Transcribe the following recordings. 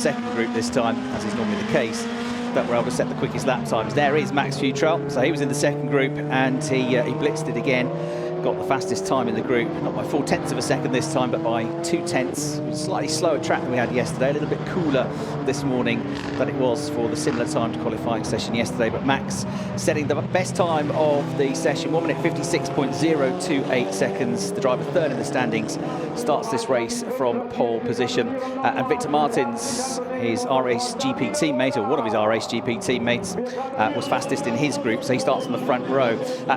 second group this time, as is normally the case, that were able to set the quickest lap times. There is Max Futrell, so he was in the second group and he blitzed it again. Got the fastest time in the group, not by 0.4 of a second this time, but by 0.2. It was a slightly slower track than we had yesterday, a little bit cooler this morning than it was for the similar timed qualifying session yesterday. But Max setting the best time of the session, 1 minute 56.028 seconds. The driver third in the standings starts this race from pole position. And Victor Martins, his RAce GP teammate, or one of his RAce GP teammates, was fastest in his group, so he starts on the front row.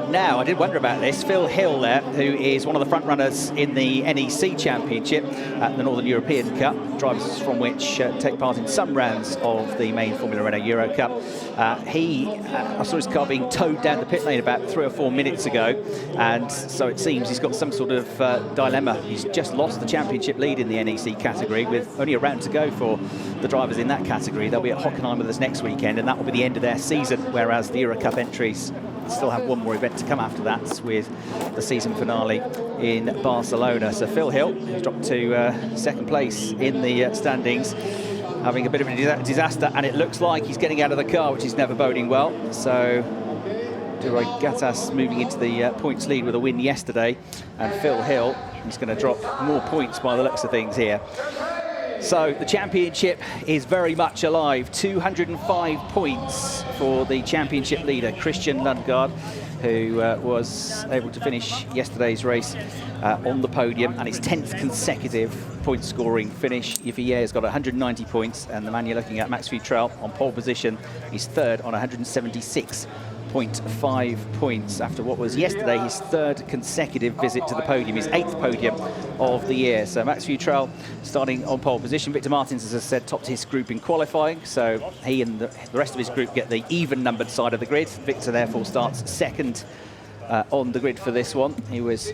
Now, I did wonder about this, Phil Hill there, who is one of the front runners in the NEC Championship at the Northern European Cup, drivers from which take part in some rounds of the main Formula Renault Eurocup. I saw his car being towed down the pit lane about 3 or 4 minutes ago, and so it seems he's got some sort of dilemma. He's just lost the championship lead in the NEC category with only a round to go for the drivers in that category. They'll be at Hockenheim with us next weekend, and that will be the end of their season, whereas the Eurocup entries still have one more event to come after that, with the season finale in Barcelona. So Phil Hill, who's dropped to second place in the standings, having a bit of a disaster, and it looks like he's getting out of the car, which is never boding well. So Duroy Gattas moving into the points lead with a win yesterday, and Phil Hill is going to drop more points by the looks of things here. So the championship is very much alive. 205 points for the championship leader, Christian Lundgaard, who was able to finish yesterday's race on the podium, and his 10th consecutive point scoring finish. Yvier has got 190 points, and the man you're looking at, Max Futrell, on pole position, is third on 176.5 points after what was yesterday his third consecutive visit to the podium, his 8th podium of the year. So Max Futrell starting on pole position. Victor Martins, as I said, topped his group in qualifying, so he and the rest of his group get the even-numbered side of the grid. Victor therefore starts second on the grid for this one. He was,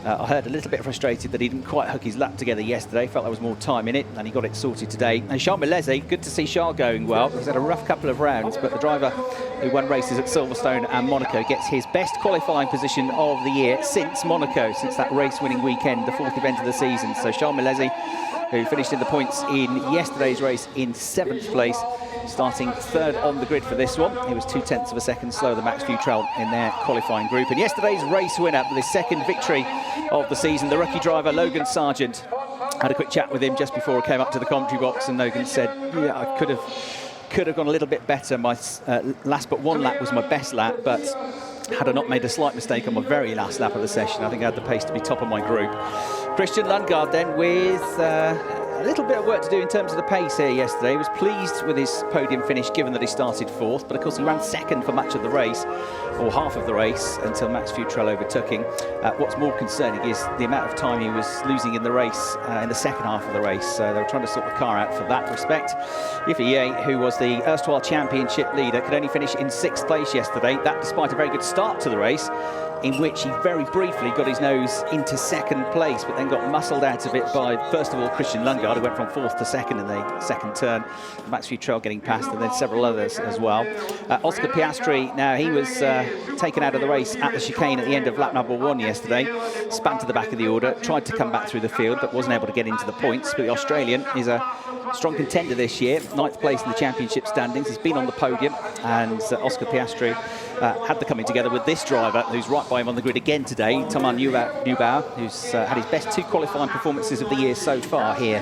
I heard, a little bit frustrated that he didn't quite hook his lap together yesterday. Felt there was more time in it, and he got it sorted today. And Charles Milesi, good to see Charles going well. He's had a rough couple of rounds, but the driver who won races at Silverstone and Monaco gets his best qualifying position of the year since Monaco, since that race-winning weekend, the 4th event of the season. So Charles Milesi, who finished in the points in yesterday's race in 7th place, starting third on the grid for this one. He was 0.2 of a second slower than Max Futrell in their qualifying group. And yesterday's race winner, with his second victory of the season, the rookie driver Logan Sargent. Had a quick chat with him just before I came up to the commentary box, and Logan said, yeah, I could have gone a little bit better. My last but one lap was my best lap, but had I not made a slight mistake on my very last lap of the session, I think I had the pace to be top of my group. Christian Lundgaard then with a little bit of work to do in terms of the pace here yesterday. He was pleased with his podium finish, given that he started 4th, but of course he ran second for much of the race, or half of the race, until Max Futrell overtook him. What's more concerning is the amount of time he was losing in the race, in the second half of the race, so they were trying to sort the car out for that respect. Yvier, who was the erstwhile championship leader, could only finish in 6th place yesterday, that despite a very good start to the race, in which he very briefly got his nose into 2nd place, but then got muscled out of it by, first of all, Christian Lundgaard, who went from 4th to 2nd in the second turn, Max Futrell getting past, and then several others as well. Oscar Piastri, now he was taken out of the race at the chicane at the end of lap number 1 yesterday, span to the back of the order, tried to come back through the field, but wasn't able to get into the points. But the Australian is a strong contender this year, 9th place in the championship standings. He's been on the podium, and Oscar Piastri had the coming together with this driver, who's right by him on the grid again today, Thomas Neubauer, who's had his best 2 qualifying performances of the year so far here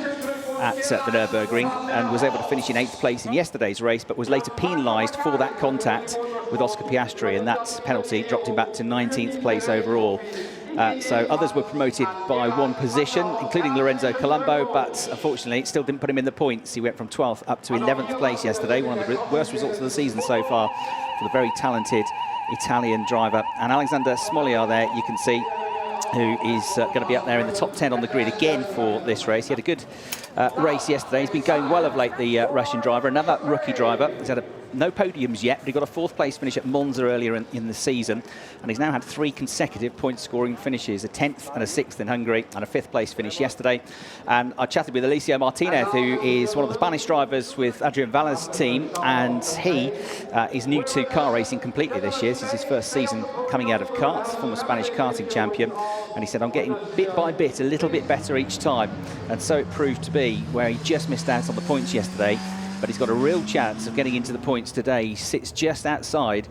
at the Nürburgring, and was able to finish in 8th place in yesterday's race, but was later penalised for that contact with Oscar Piastri, and that penalty dropped him back to 19th place overall. So others were promoted by 1 position, including Lorenzo Colombo, but unfortunately it still didn't put him in the points. He went from 12th up to 11th place yesterday, one of the worst results of the season so far for the very talented Italian driver. And Alexander Smolyar there, you can see, who is going to be up there in the top 10 on the grid again for this race. He had a good race yesterday. He's been going well of late, the Russian driver. Another rookie driver. He's had no podiums yet, but he got a 4th place finish at Monza earlier in the season, and he's now had 3 consecutive point-scoring finishes, a 10th and a 6th in Hungary, and a 5th place finish yesterday. And I chatted with Alicia Martinez, who is one of the Spanish drivers with Adrian Vala's team, and he is new to car racing completely this year. This is his first season coming out of karts, former Spanish karting champion. And he said, I'm getting bit by bit a little bit better each time. And so it proved to be, where he just missed out on the points yesterday. But he's got a real chance of getting into the points today. He sits just outside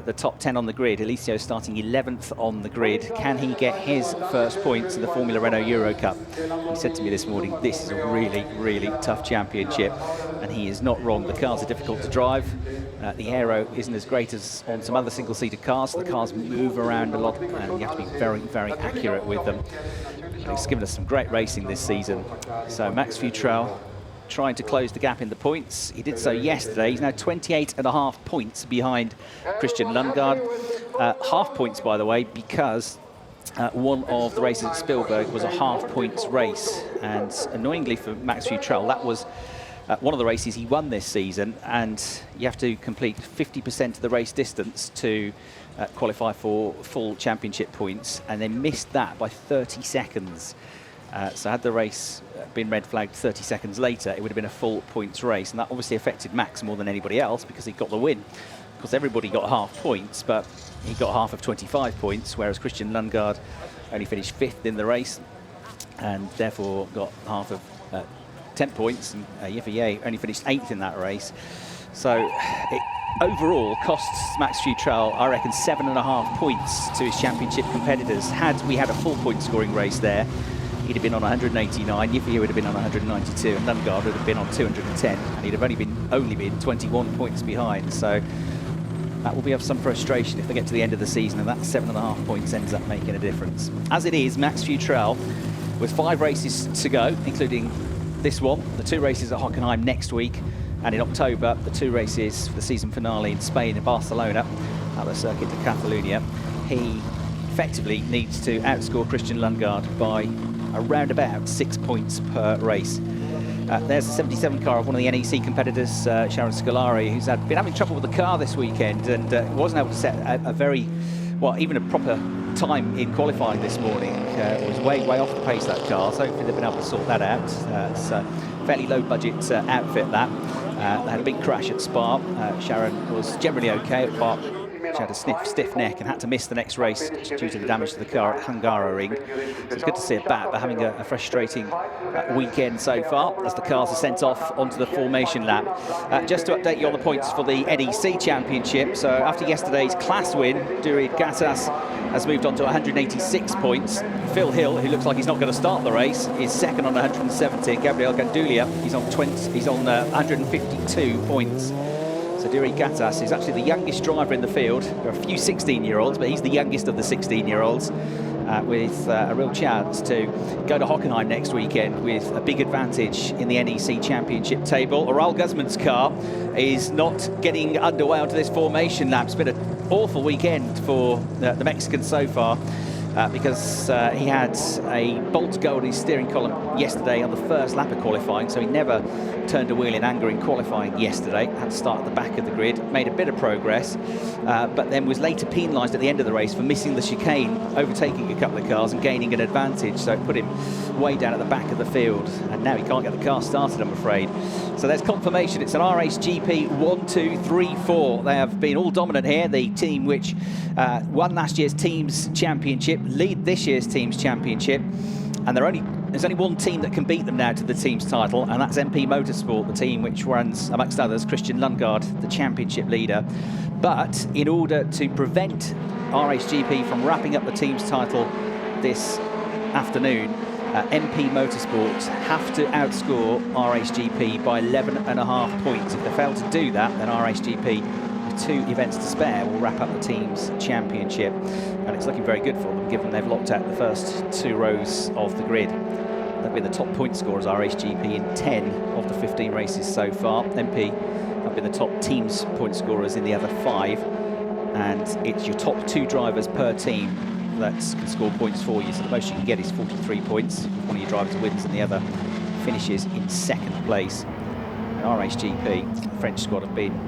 the top 10 on the grid. Alicio starting 11th on the grid. Can he get his first points in the Formula Renault Eurocup? He said to me this morning, this is a really, really tough championship. And he is not wrong. The cars are difficult to drive. The aero isn't as great as on some other single-seater cars. The cars move around a lot, and you have to be very, very accurate with them. He's given us some great racing this season. So Max Futrell trying to close the gap in the points. He did so yesterday. He's now 28.5 points behind Christian Lundgaard. Half points, by the way, because one of the races at Spielberg was a half points race. And annoyingly for Max Futrell, that was one of the races he won this season. And you have to complete 50% of the race distance to qualify for full championship points. And they missed that by 30 seconds. So had the race been red flagged 30 seconds later, it would have been a full points race. And that obviously affected Max more than anybody else because he got the win. Of course, everybody got half points, but he got half of 25 points, whereas Christian Lundgaard only finished 5th in the race and therefore got half of 10 points. And Yifei only finished 8th in that race. So it overall costs Max Futrell, I reckon, 7.5 points to his championship competitors. Had we had a full point scoring race there, he'd have been on 189, Yifei would have been on 192, and Lundgaard would have been on 210, and he'd have only been 21 points behind. So that will be of some frustration if they get to the end of the season, and that 7.5 points ends up making a difference. As it is, Max Futrell, with 5 races to go, including this one, the 2 races at Hockenheim next week, and in October, the 2 races for the season finale in Spain and Barcelona, at the Circuit de Catalunya, he effectively needs to outscore Christian Lundgaard by around about 6 points per race. There's the 77 car of one of the NEC competitors, Sharon Scolari, who's been having trouble with the car this weekend and wasn't able to set a very, well, even a proper time in qualifying this morning. It was way off the pace, that car, so hopefully they've been able to sort that out. It's a fairly low budget outfit, that. They had a big crash at Spa. Sharon was generally okay at Spa. She had a stiff neck and had to miss the next race due to the damage to the car at Hungaroring. So it's good to see her back, but having a frustrating weekend so far as the cars are sent off onto the formation lap. Just to update you on the points for the NEC Championship. So after yesterday's class win, Durid Gattas has moved on to 186 points. Phil Hill, who looks like he's not going to start the race, is second on 170. Gabriel Gandulia, he's on 152 points. So Durid Gattas is actually the youngest driver in the field. There are a few 16-year-olds, but he's the youngest of the 16-year-olds, with a real chance to go to Hockenheim next weekend with a big advantage in the NEC Championship table. Oral Guzman's car is not getting underway onto this formation lap. It's been an awful weekend for the Mexican so far. Because he had a bolt go on his steering column yesterday on the first lap of qualifying, so he never turned a wheel in anger in qualifying yesterday. Had to start at the back of the grid, made a bit of progress, but then was later penalised at the end of the race for missing the chicane, overtaking a couple of cars and gaining an advantage, so it put him way down at the back of the field, and now he can't get the car started, I'm afraid. So there's confirmation. It's an RHGP 1, 2, 3, 4. They have been all dominant here. The team which won last year's Teams Championship lead this year's Teams Championship, and there's only one team that can beat them now to the Teams title, and that's MP Motorsport, the team which runs, amongst others, Christian Lundgaard, the championship leader. But in order to prevent RHGP from wrapping up the Teams title this afternoon, MP Motorsport have to outscore RHGP by 11.5 points. If they fail to do that, then RHGP, with 2 events to spare, will wrap up the Teams Championship. And it's looking very good for them, given they've locked out the first 2 rows of the grid. They've been the top point scorers, RHGP, in 10 of the 15 races so far. MP have been the top Teams point scorers in the other 5. And it's your top 2 drivers per team that can score points for you. So the most you can get is 43 points if one of your drivers wins and the other finishes in 2nd place. And RHGP, the French squad, have been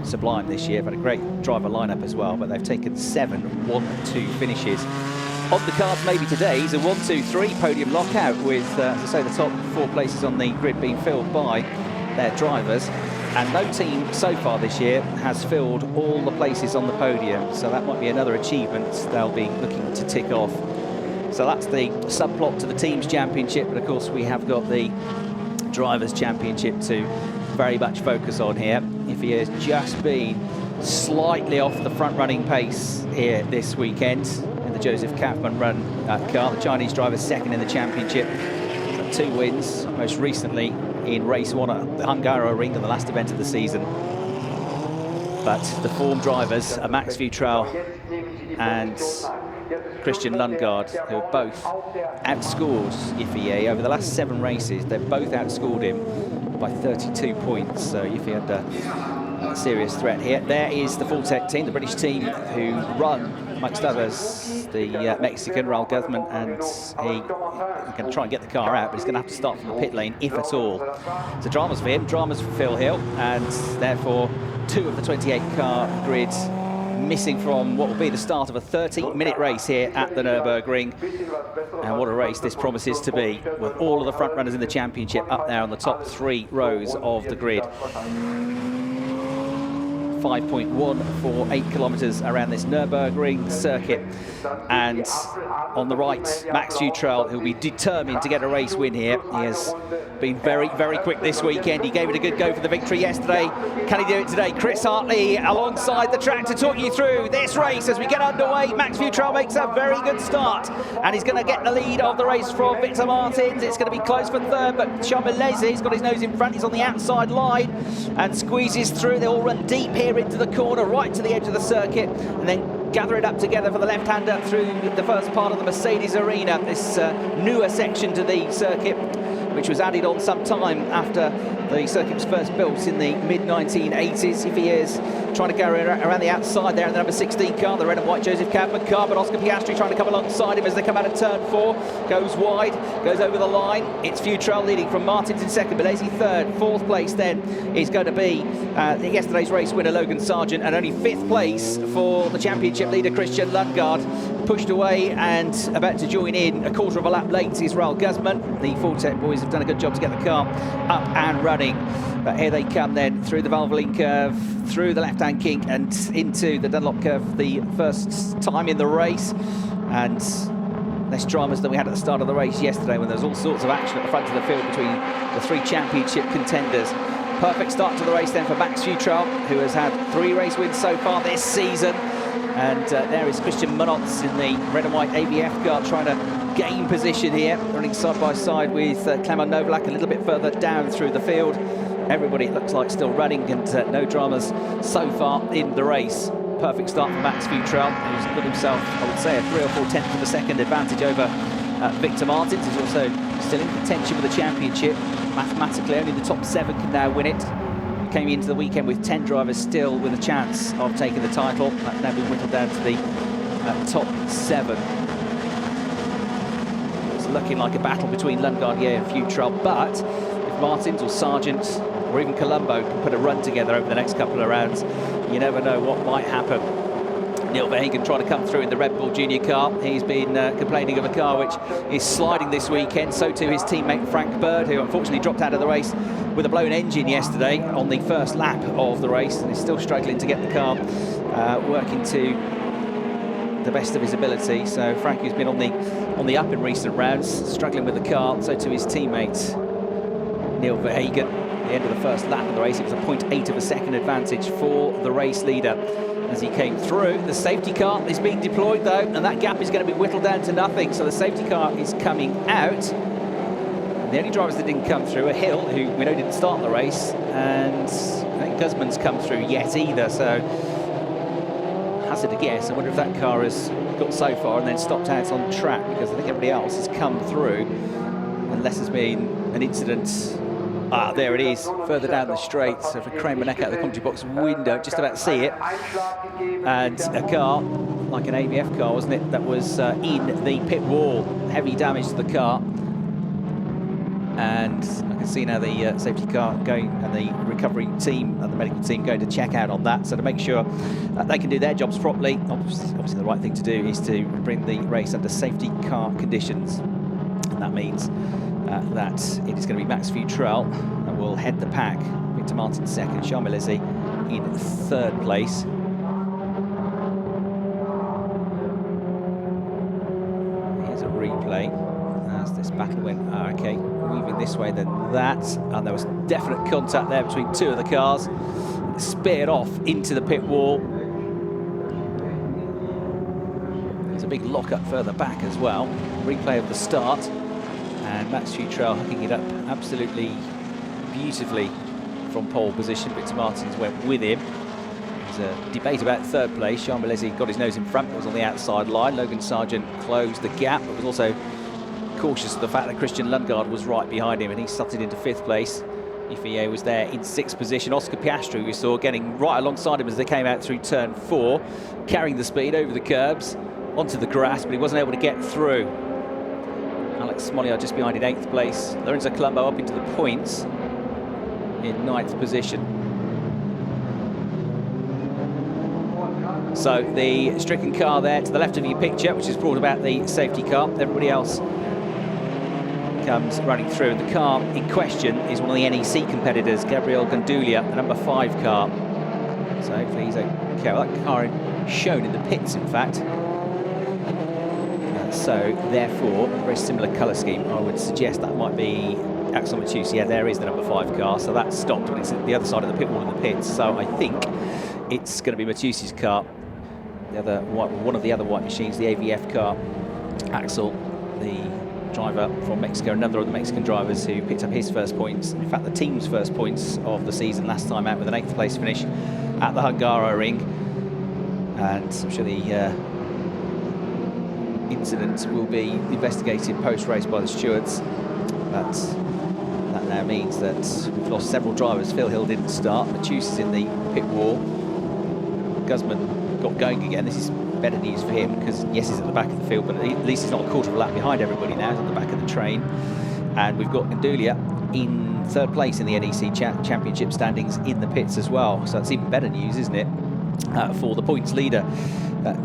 sublime this year. They've had a great driver lineup as well, but they've taken 7 1-2 finishes. On the cards maybe today is a 1-2-3 podium lockout with, as I say, the top 4 places on the grid being filled by their drivers. And no team so far this year has filled all the places on the podium, so that might be another achievement they'll be looking to tick off So that's the subplot to the Teams Championship, but of course we have got the Drivers' Championship to very much focus on here. If he has just been slightly off the front-running pace here this weekend in the Joseph Kaufmann run car, the Chinese driver second in the championship, 2 wins, most recently in race 1 at the Hungaroring, the last event of the season. But the form drivers are Max Futrell and Christian Lundgaard, who have both outscored Yiffy over the last 7 races. They've both outscored him by 32 points, so Yiffy had a serious threat here. There is the full tech team, the British team, who run, amongst others, the Mexican Raul Guzman, and he's going to try and get the car out, but he's going to have to start from the pit lane, if at all. So dramas for him, dramas for Phil Hill, and therefore 2 of the 28-car grid missing from what will be the start of a 30-minute race here at the Nürburgring. And what a race this promises to be, with all of the front runners in the championship up there on the top 3 rows of the grid. 5.148 kilometres around this Nürburgring circuit, and on the right, Max Futrell, who'll be determined to get a race win here. He has been very, very quick this weekend. He gave it a good go for the victory yesterday. Can he do it today? Chris Hartley alongside the track to talk you through this race as we get underway. Max Futrell makes a very good start, and he's going to get the lead of the race from Victor Martins. It's going to be close for third, but Chamilese has got his nose in front. He's on the outside line and squeezes through. They all run deep here into the corner, right to the edge of the circuit, and then gather it up together for the left-hander through the first part of the Mercedes Arena, this newer section to the circuit, which was added on some time after the circuit was first built in the mid-1980s. If he is trying to go around the outside there in the number 16 car, the red and white Joseph Kaufmann car, but Oscar Piastri trying to come alongside him as they come out of turn 4, goes wide, goes over the line. It's Futrell leading from Martins in second, Bilesi third. 4th place then is going to be yesterday's race winner Logan Sargent, and only 5th place for the championship leader Christian Lundgaard. Pushed away and about to join in, a quarter of a lap late, is Raul Guzman. The Full Tech boys have done a good job to get the car up and running. But here they come then through the Valvoline curve, through the left-hand kink and into the Dunlop curve the first time in the race. And less dramas than we had at the start of the race yesterday, when there was all sorts of action at the front of the field between the 3 championship contenders. Perfect start to the race then for Max Futrell, who has had 3 race wins so far this season. And there is Christian Munotz in the red and white ABF car trying to gain position here, running side by side with Clement Novalak a little bit further down through the field. Everybody, it looks like, still running, and no dramas so far in the race. Perfect start for Max Futrell, who's got himself, I would say, a 3 or 4 tenths of a second advantage over Victor Martins, who's also still in contention for the championship. Mathematically, only the top 7 can now win it. Came into the weekend with 10 drivers still with a chance of taking the title. That's now been whittled down to the top 7. It's looking like a battle between Lundgaard and Futrell, but if Martins or Sargent or even Colombo can put a run together over the next couple of rounds, you never know what might happen. Neil Verhagen trying to come through in the Red Bull Junior car. He's been complaining of a car which is sliding this weekend. So too his teammate Frank Bird, who unfortunately dropped out of the race with a blown engine yesterday on the first lap of the race, and is still struggling to get the car working to the best of his ability. So Frank, who's been on the up in recent rounds, struggling with the car. So too his teammate Neil Verhagen. At the end of the first lap of the race, it was a 0.8 of a second advantage for the race leader as he came through. The safety car is being deployed though, and that gap is going to be whittled down to nothing. So the safety car is coming out. The only drivers that didn't come through are Hill, who we know didn't start the race, and I think Guzman's come through yet either. So hazard a guess. I wonder if that car has got so far and then stopped out on track, because I think everybody else has come through, unless there's been an incident. Ah, there it is, further down the straight. So if I crane my neck out of the commentary box window, just about to see it. And a car, like an ABF car, wasn't it, that was in the pit wall. Heavy damage to the car. And I can see now the safety car going, and the recovery team and the medical team going to check out on that. So to make sure they can do their jobs properly, obviously the right thing to do is to bring the race under safety car conditions. And that means that it is going to be Max Futrell that will head the pack. Victor Martins second, Chamilese in 3rd place. Here's a back and went, okay, moving this way, then that. And there was definite contact there between two of the cars. It speared off into the pit wall. There's a big lock-up further back as well. Replay of the start. And Max Futrell hooking it up absolutely beautifully from pole position. Victor Martins went with him. There's a debate about third place. Jean Milesi got his nose in front, but was on the outside line. Logan Sargent closed the gap, but was also cautious of the fact that Christian Lundgaard was right behind him, and he slotted into 5th place. Ifie was there in 6th position. Oscar Piastri, we saw, getting right alongside him as they came out through turn 4, carrying the speed over the curbs onto the grass, but he wasn't able to get through. Alex Smolliard just behind in 8th place. Lorenzo Colombo up into the points in 9th position. So the stricken car there to the left of your picture, which has brought about the safety car. Everybody else comes running through. The car in question is one of the NEC competitors, Gabriel Gandulia, the number 5 car. So hopefully he's okay. Well, that car shown in the pits, in fact. So therefore, a very similar colour scheme. I would suggest that might be Axel Matussi. Yeah, there is the number 5 car. So that's stopped, but it's at the other side of the pit wall in the pits. So I think it's going to be Matussi's car. One of the other white machines, the AVF car. Axel, the driver from Mexico, another of the Mexican drivers who picked up his first points, in fact the team's first points of the season last time out, with an 8th place finish at the Hungaroring. And I'm sure the incident will be investigated post-race by the stewards, but that now means that we've lost several drivers. Phil Hill didn't start, Matussi's in the pit wall. Guzman got going again. This is better news for him, because yes, he's at the back of the field, but at least he's not a quarter of a lap behind everybody now. He's at the back of the train. And we've got Gandulia in 3rd place in the NEC Championship standings in the pits as well. So that's even better news, isn't it, for the points leader,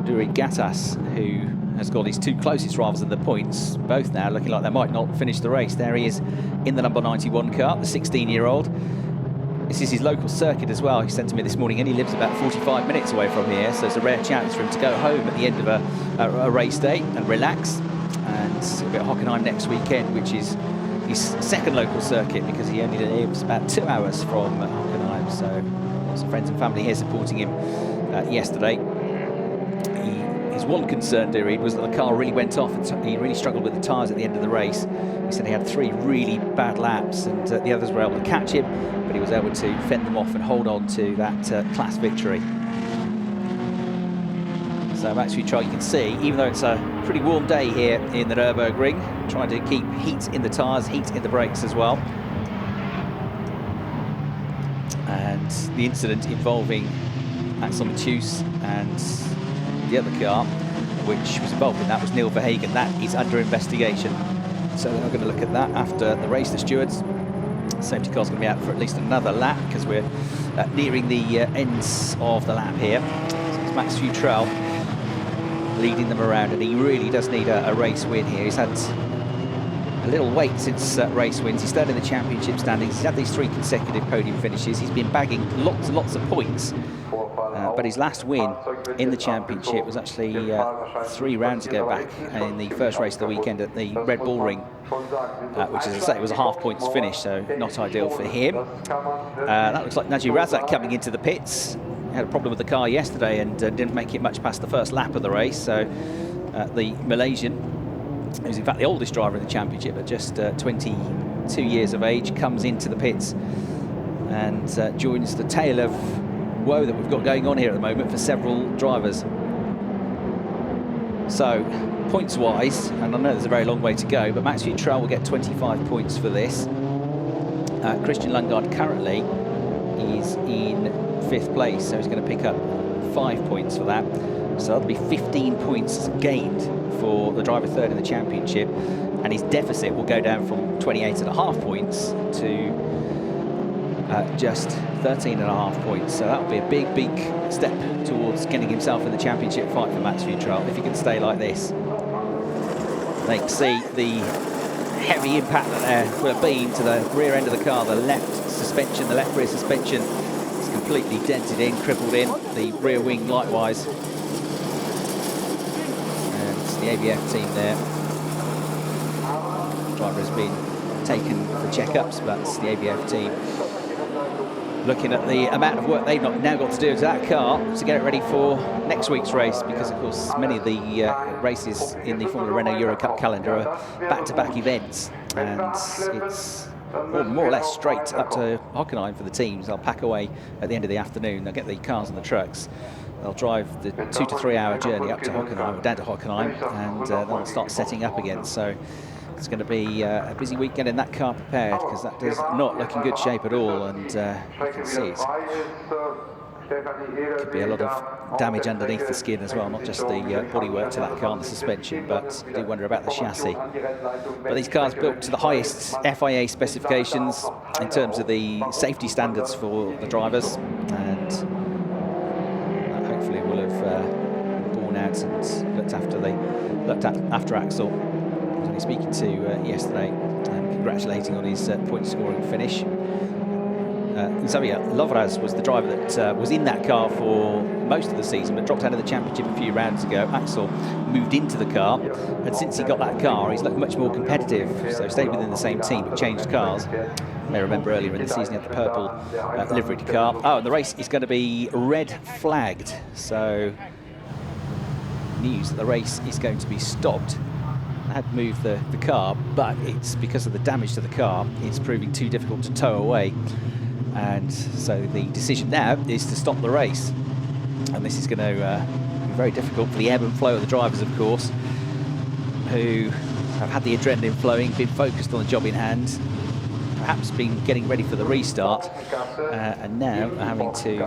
Duri Gattas, who has got his 2 closest rivals in the points, both now looking like they might not finish the race. There he is in the number 91 car, the 16-year-old. This is his local circuit as well. He said to me this morning, and he lives about 45 minutes away from here, so it's a rare chance for him to go home at the end of a race day and relax. And he'll be at Hockenheim next weekend, which is his 2nd local circuit, because he only lives about 2 hours from Hockenheim. So lots of friends and family here supporting him yesterday. His one concern, Duri, was that the car really went off, and he really struggled with the tyres at the end of the race. He said he had 3 really bad laps, and the others were able to catch him, but he was able to fend them off and hold on to that class victory. So Max Futrell, you can see, even though it's a pretty warm day here in the Nürburgring, trying to keep heat in the tyres, heat in the brakes as well. And the incident involving Axel Matussi and the other car, which was involved in that, was Neil Verhagen. That is under investigation. So they're not going to look at that after the race, the stewards. Safety car's going to be out for at least another lap, because we're nearing the ends of the lap here. So it's Max Futrell leading them around, and he really does need a race win here. He's had a little wait since race wins. He's 3rd in the championship standings. He's had these 3 consecutive podium finishes. He's been bagging lots and lots of points. But his last win in the championship was actually 3 rounds ago, back in the first race of the weekend at the Red Bull Ring, which, as I say, was a half points finish, so not ideal for him. That looks like Najib Razak coming into the pits. He had a problem with the car yesterday and didn't make it much past the first lap of the race. So the Malaysian, who's in fact the oldest driver in the championship at just 22 years of age, comes into the pits and joins the tale of woe that we've got going on here at the moment for several drivers. So points-wise, and I know there's a very long way to go, but Max Futrell will get 25 points for this. Christian Lundgaard currently is in 5th place, so he's going to pick up 5 points for that. So that'll be 15 points gained for the driver 3rd in the championship, and his deficit will go down from 28.5 points to just 13.5 points. So that will be a big, big step towards getting himself in the championship fight for Max Futrell, if he can stay like this. They can see the heavy impact that there will have been to the rear end of the car. The left suspension, the left rear suspension is completely dented in, crippled in. The rear wing likewise. And it's the ABF team there driver has been taken for checkups, but the ABF team looking at the amount of work they've now got to do to that car to get it ready for next week's race, because of course many of the races in the Formula Renault Eurocup calendar are back-to-back events, and it's more or less straight up to Hockenheim for the teams. They'll pack away at the end of the afternoon, they'll get the cars and the trucks, they'll drive the 2 to 3 hour journey up to Hockenheim, or down to Hockenheim, and they'll start setting up again. So it's going to be a busy week getting that car prepared, because that does not look in good shape at all, and you can see it could be a lot of damage underneath the skin as well, not just the bodywork to that car and the suspension, but you do wonder about the chassis. But these cars built to the highest FIA specifications in terms of the safety standards for the drivers, and hopefully will have borne out and looked after Axel. I was only speaking to yesterday and congratulating on his point scoring finish. Xavier Lovras was the driver that was in that car for most of the season, but dropped out of the championship a few rounds ago. Axel moved into the car, and since he got that car, he's looked much more competitive. So stayed within the same team, but changed cars. You may remember earlier in the season he had the purple liveried car. Oh, and the race is going to be red flagged. So news that the race is going to be stopped. I had moved the car, but it's because of the damage to the car, it's proving too difficult to tow away. And so the decision now is to stop the race. And this is going to be very difficult for the ebb and flow of the drivers, of course, who have had the adrenaline flowing, been focused on the job in hand, perhaps been getting ready for the restart, and now are having to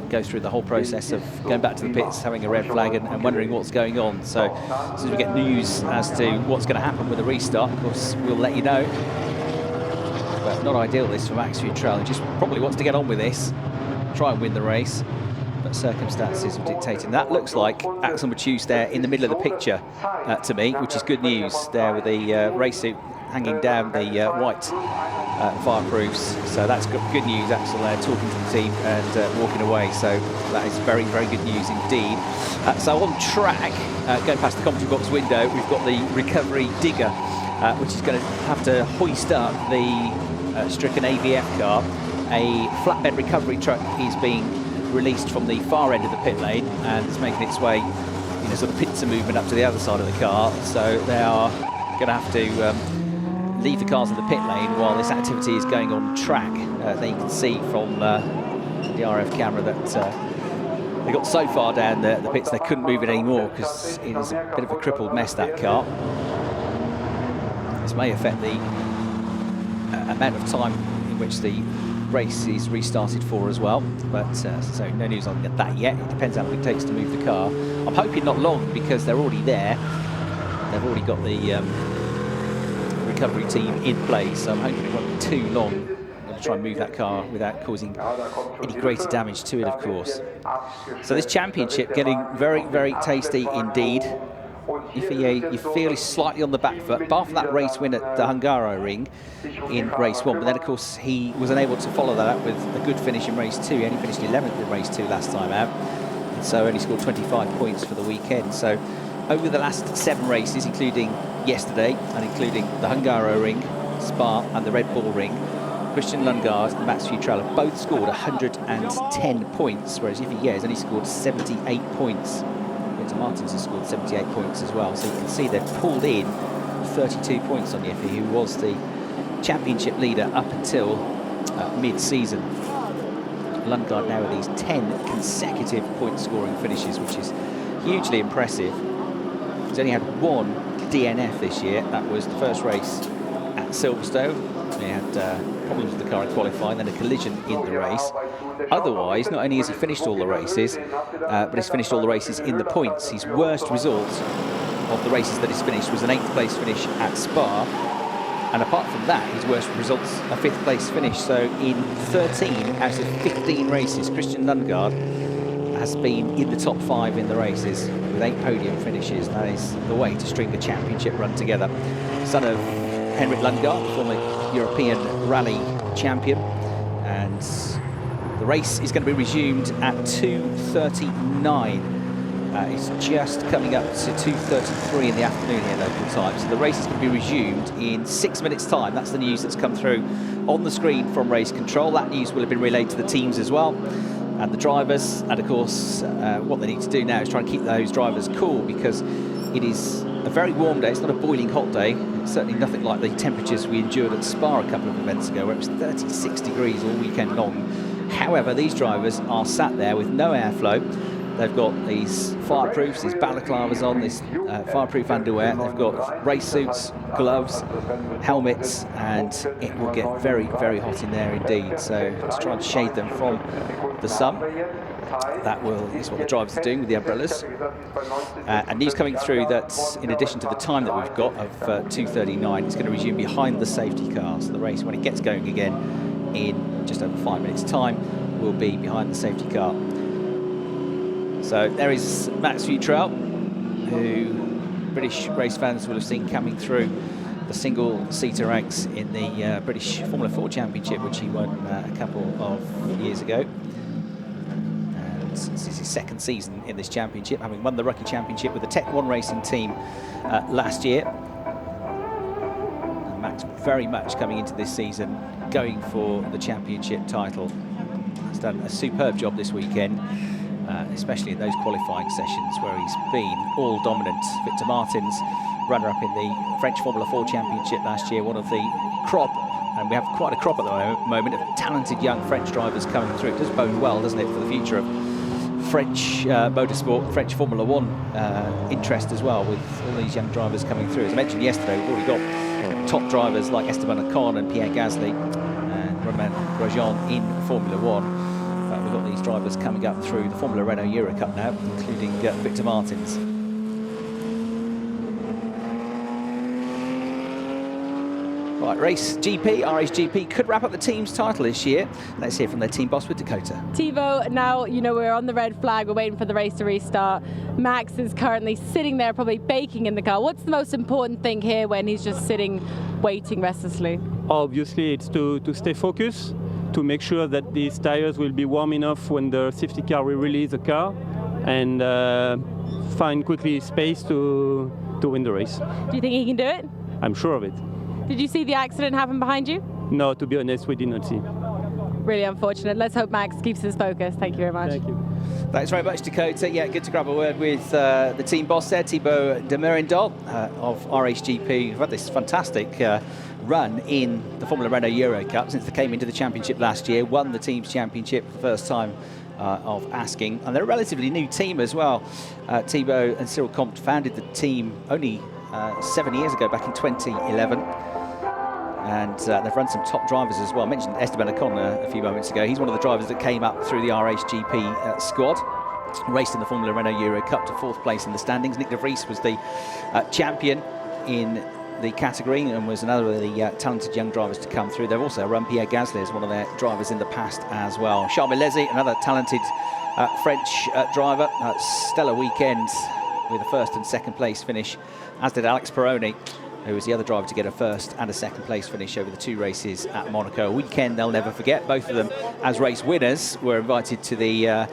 go through the whole process of going back to the pits, having a red flag, and wondering what's going on. So as soon as we get news as to what's going to happen with the restart, of course, we'll let you know. But not ideal this for Max Futrell. He just probably wants to get on with this, try and win the race, but circumstances have dictated. That looks like Axel Mathieu's there in the middle of the picture to me, which is good news there, with the race suit hanging down the white fireproofs. So that's good news. Axel there talking to the team and walking away. So that is very, very good news indeed. So on track, going past the commentary box window, we've got the recovery digger, which is going to have to hoist up the stricken AVF car. A flatbed recovery truck is being released from the far end of the pit lane, and it's making its way in a sort of pincer movement up to the other side of the car. So they are going to have to leave the cars in the pit lane while this activity is going on track. There you can see from the RF camera that they got so far down the pits they couldn't move it anymore, because it is a bit of a crippled mess, that car. This may affect the amount of time in which the race is restarted for as well, but so no news on that yet. It depends how long it takes to move the car. I'm hoping not long, because they're already there. They've already got the recovery team in place, so I'm hoping it won't be too long to try and move that car without causing any greater damage to it, of course. So this championship getting very, very tasty indeed. You feel he's slightly on the back foot, bar for that race win at the Hungaroring in race 1, but then of course he was unable to follow that up with a good finish in race 2. He only finished 11th in race 2 last time out, and so only scored 25 points for the weekend. So over the last 7 races, including yesterday and including the Hungaroring, Spa and the Red Bull Ring, Christian Lundgaard and Max Futrell have both scored 110 points, whereas Yiffy has only scored 78 points. Martins has scored 78 points as well, so you can see they've pulled in 32 points on Yiffy, who was the championship leader up until mid-season. Lundgaard now with these 10 consecutive point-scoring finishes, which is hugely impressive. He's only had 1 DNF this year. That was the first race at Silverstone. He had problems with the car in qualifying, then a collision in the race. Otherwise, not only has he finished all the races, but he's finished all the races in the points. His worst result of the races that he's finished was an 8th place finish at Spa, and apart from that, his worst results a 5th place finish. So in 13 out of 15 races, Christian Lundgaard has been in the top 5 in the races with 8 podium finishes. That is the way to string the championship run together. Son of Henrik Lundgaard, former European rally champion, and the race is going to be resumed at 2:39 It's just coming up to 2:33 in the afternoon here local time. So the race is going to be resumed in 6 minutes' time. That's the news that's come through on the screen from race control. That news will have been relayed to the teams as well and the drivers. And of course, what they need to do now is try and keep those drivers cool, because it is a very warm day. It's not a boiling hot day. It's certainly nothing like the temperatures we endured at Spa a couple of events ago, where it was 36 degrees all weekend long. However, these drivers are sat there with no airflow. They've got these fireproofs, these balaclavas on, this fireproof underwear. They've got race suits, gloves, helmets, and it will get very, very hot in there indeed. So to try and shade them from the sun, is what the drivers are doing with the umbrellas. And news coming through that in addition to the time that we've got of 2:39, it's going to resume behind the safety car. So the race, when it gets going again in just over 5 minutes' time, will be behind the safety car. So there is Max Futrell, who British race fans will have seen coming through the single-seater ranks in the British Formula 4 Championship, which he won a couple of years ago. And this is his second season in this championship, having won the Rookie Championship with the Tech 1 racing team last year. And Max very much coming into this season going for the championship title. He's done a superb job this weekend. Especially in those qualifying sessions where he's been all dominant. Victor Martins, runner-up in the French Formula 4 Championship last year, one of the crop, and we have quite a crop at the moment of talented young French drivers coming through. It does bode well, doesn't it, for the future of French motorsport, French Formula 1 interest as well, with all these young drivers coming through. As I mentioned yesterday, we've already got top drivers like Esteban Ocon and Pierre Gasly and Romain Grosjean in Formula 1. We've got these drivers coming up through the Formula Renault Eurocup now, including Victor Martins. Right, race GP, RHGP could wrap up the team's title this year. Let's hear from their team boss with Dakota. Thibaut, now, you know, we're on the red flag, we're waiting for the race to restart. Max is currently sitting there, probably baking in the car. What's the most important thing here when he's just sitting, waiting restlessly? Obviously, it's to stay focused, to make sure that these tires will be warm enough when the safety car will release the car, and find quickly space to win the race. Do you think he can do it? I'm sure of it. Did you see the accident happen behind you? No, to be honest, we did not see. Really unfortunate. Let's hope Max keeps his focus. Thank you very much. Thank you. Thanks very much, Dakota. Yeah, good to grab a word with the team boss there, Thibaut de Merendal of RHGP, who've had this fantastic run in the Formula Renault Eurocup since they came into the championship last year, won the team's championship for the first time of asking, and they're a relatively new team as well. Thibaut and Cyril Comte founded the team only 7 years ago, back in 2011. And they've run some top drivers as well. I mentioned Esteban Ocon a few moments ago. He's one of the drivers that came up through the RHGP squad, raced in the Formula Renault Eurocup to 4th place in the standings. Nick de Vries was the champion in the category and was another of the talented young drivers to come through. They've also run Pierre Gasly as one of their drivers in the past as well. Charles Milesi, another talented French driver. Stellar weekend with a 1st and 2nd place finish, as did Alex Peroni, who was the other driver to get a 1st and a 2nd place finish over the 2 races at Monaco. A weekend they'll never forget. Both of them, as race winners, were invited to the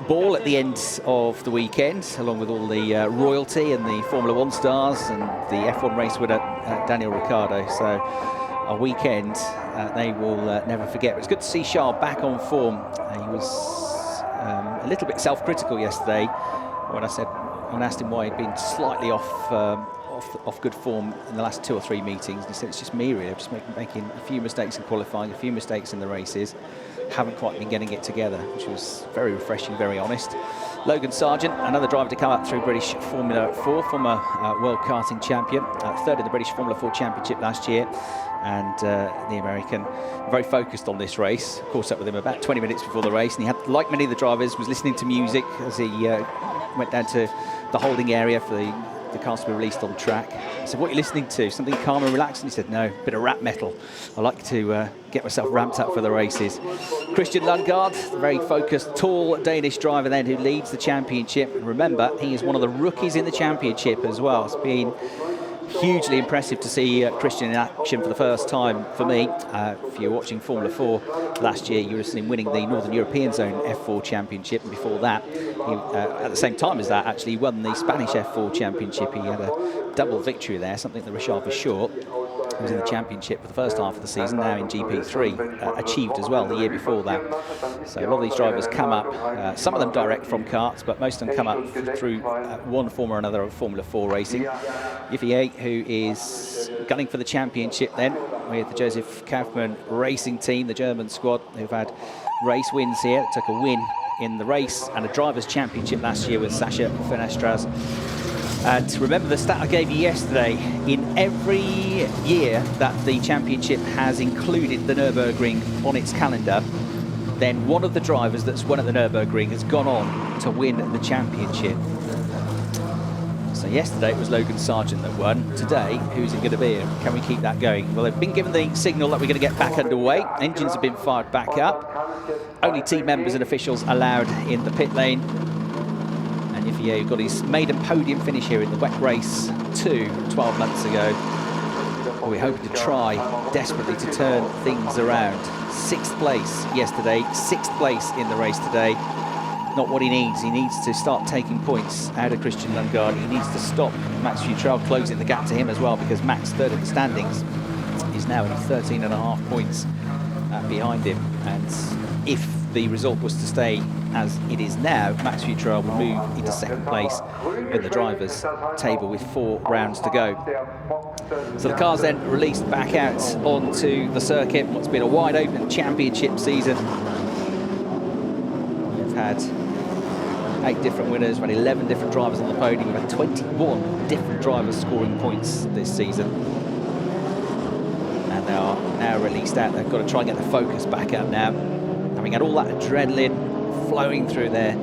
ball at the end of the weekend, along with all the royalty and the Formula 1 stars and the F1 race winner, Daniel Ricciardo. So a weekend they will never forget. But it's good to see Charles back on form. He was a little bit self-critical yesterday when I asked him why he'd been slightly off good form in the last 2 or 3 meetings. And he said, it's just me really, I'm just making a few mistakes in qualifying, a few mistakes in the races, haven't quite been getting it together, which was very refreshing, very honest. Logan Sargent, another driver to come up through British Formula 4, former world karting champion, 3rd in the British Formula 4 Championship last year, and the American, very focused on this race. Caught up with him about 20 minutes before the race, and he had, like many of the drivers, was listening to music as he went down to the holding area for the cars to be released on track. I said, what are you listening to? Something calm and relaxing? He said, no, a bit of rap metal. I like to get myself ramped up for the races. Christian Lundgaard, very focused, tall Danish driver then who leads the championship. And remember, he is one of the rookies in the championship as well. It's been Hugely impressive to see Christian in action for the first time for me. If you were watching Formula 4 last year, you would have seen him winning the Northern European Zone F4 Championship, and before that, he, at the same time as that, actually won the Spanish F4 Championship. He had a double victory there, something that Richard Verschoor, who was in the championship for the first half of the season, now in GP3, achieved as well the year before that. So a lot of these drivers come up, some of them direct from karts, but most of them come up through one form or another of Formula 4 racing. Yiffy, who is gunning for the championship then with the Joseph Kaufmann racing team, the German squad, who've had race wins here. Took a win in the race and a drivers' championship last year with Sasha Fenestras. And remember the stat I gave you yesterday, in every year that the championship has included the Nürburgring on its calendar, then one of the drivers that's won at the Nürburgring has gone on to win the championship. So yesterday it was Logan Sargent that won. Today, who's it going to be? Can we keep that going? Well, they've been given the signal that we're going to get back underway. Engines have been fired back up. Only team members and officials allowed in the pit lane. And Yiffy got his maiden podium finish here in the wet race 2 12 months ago. Well, we're hoping to try desperately to turn things around. 6th place yesterday, 6th place in the race today. Not what he needs. He needs to start taking points out of Christian Lundgaard. He needs to stop Max Futrell closing the gap to him as well, because Max, third in the standings, is now only 13.5 points behind him. And if the result was to stay as it is now, Max Futrell will move into 2nd place in the drivers' table with 4 rounds to go. So the car's then released back out onto the circuit. What's been a wide open championship season. We've had 8 different winners, we've had 11 different drivers on the podium, we've had 21 different drivers scoring points this season. And they are now released out. They've got to try and get the focus back up now. Having had all that adrenaline flowing through their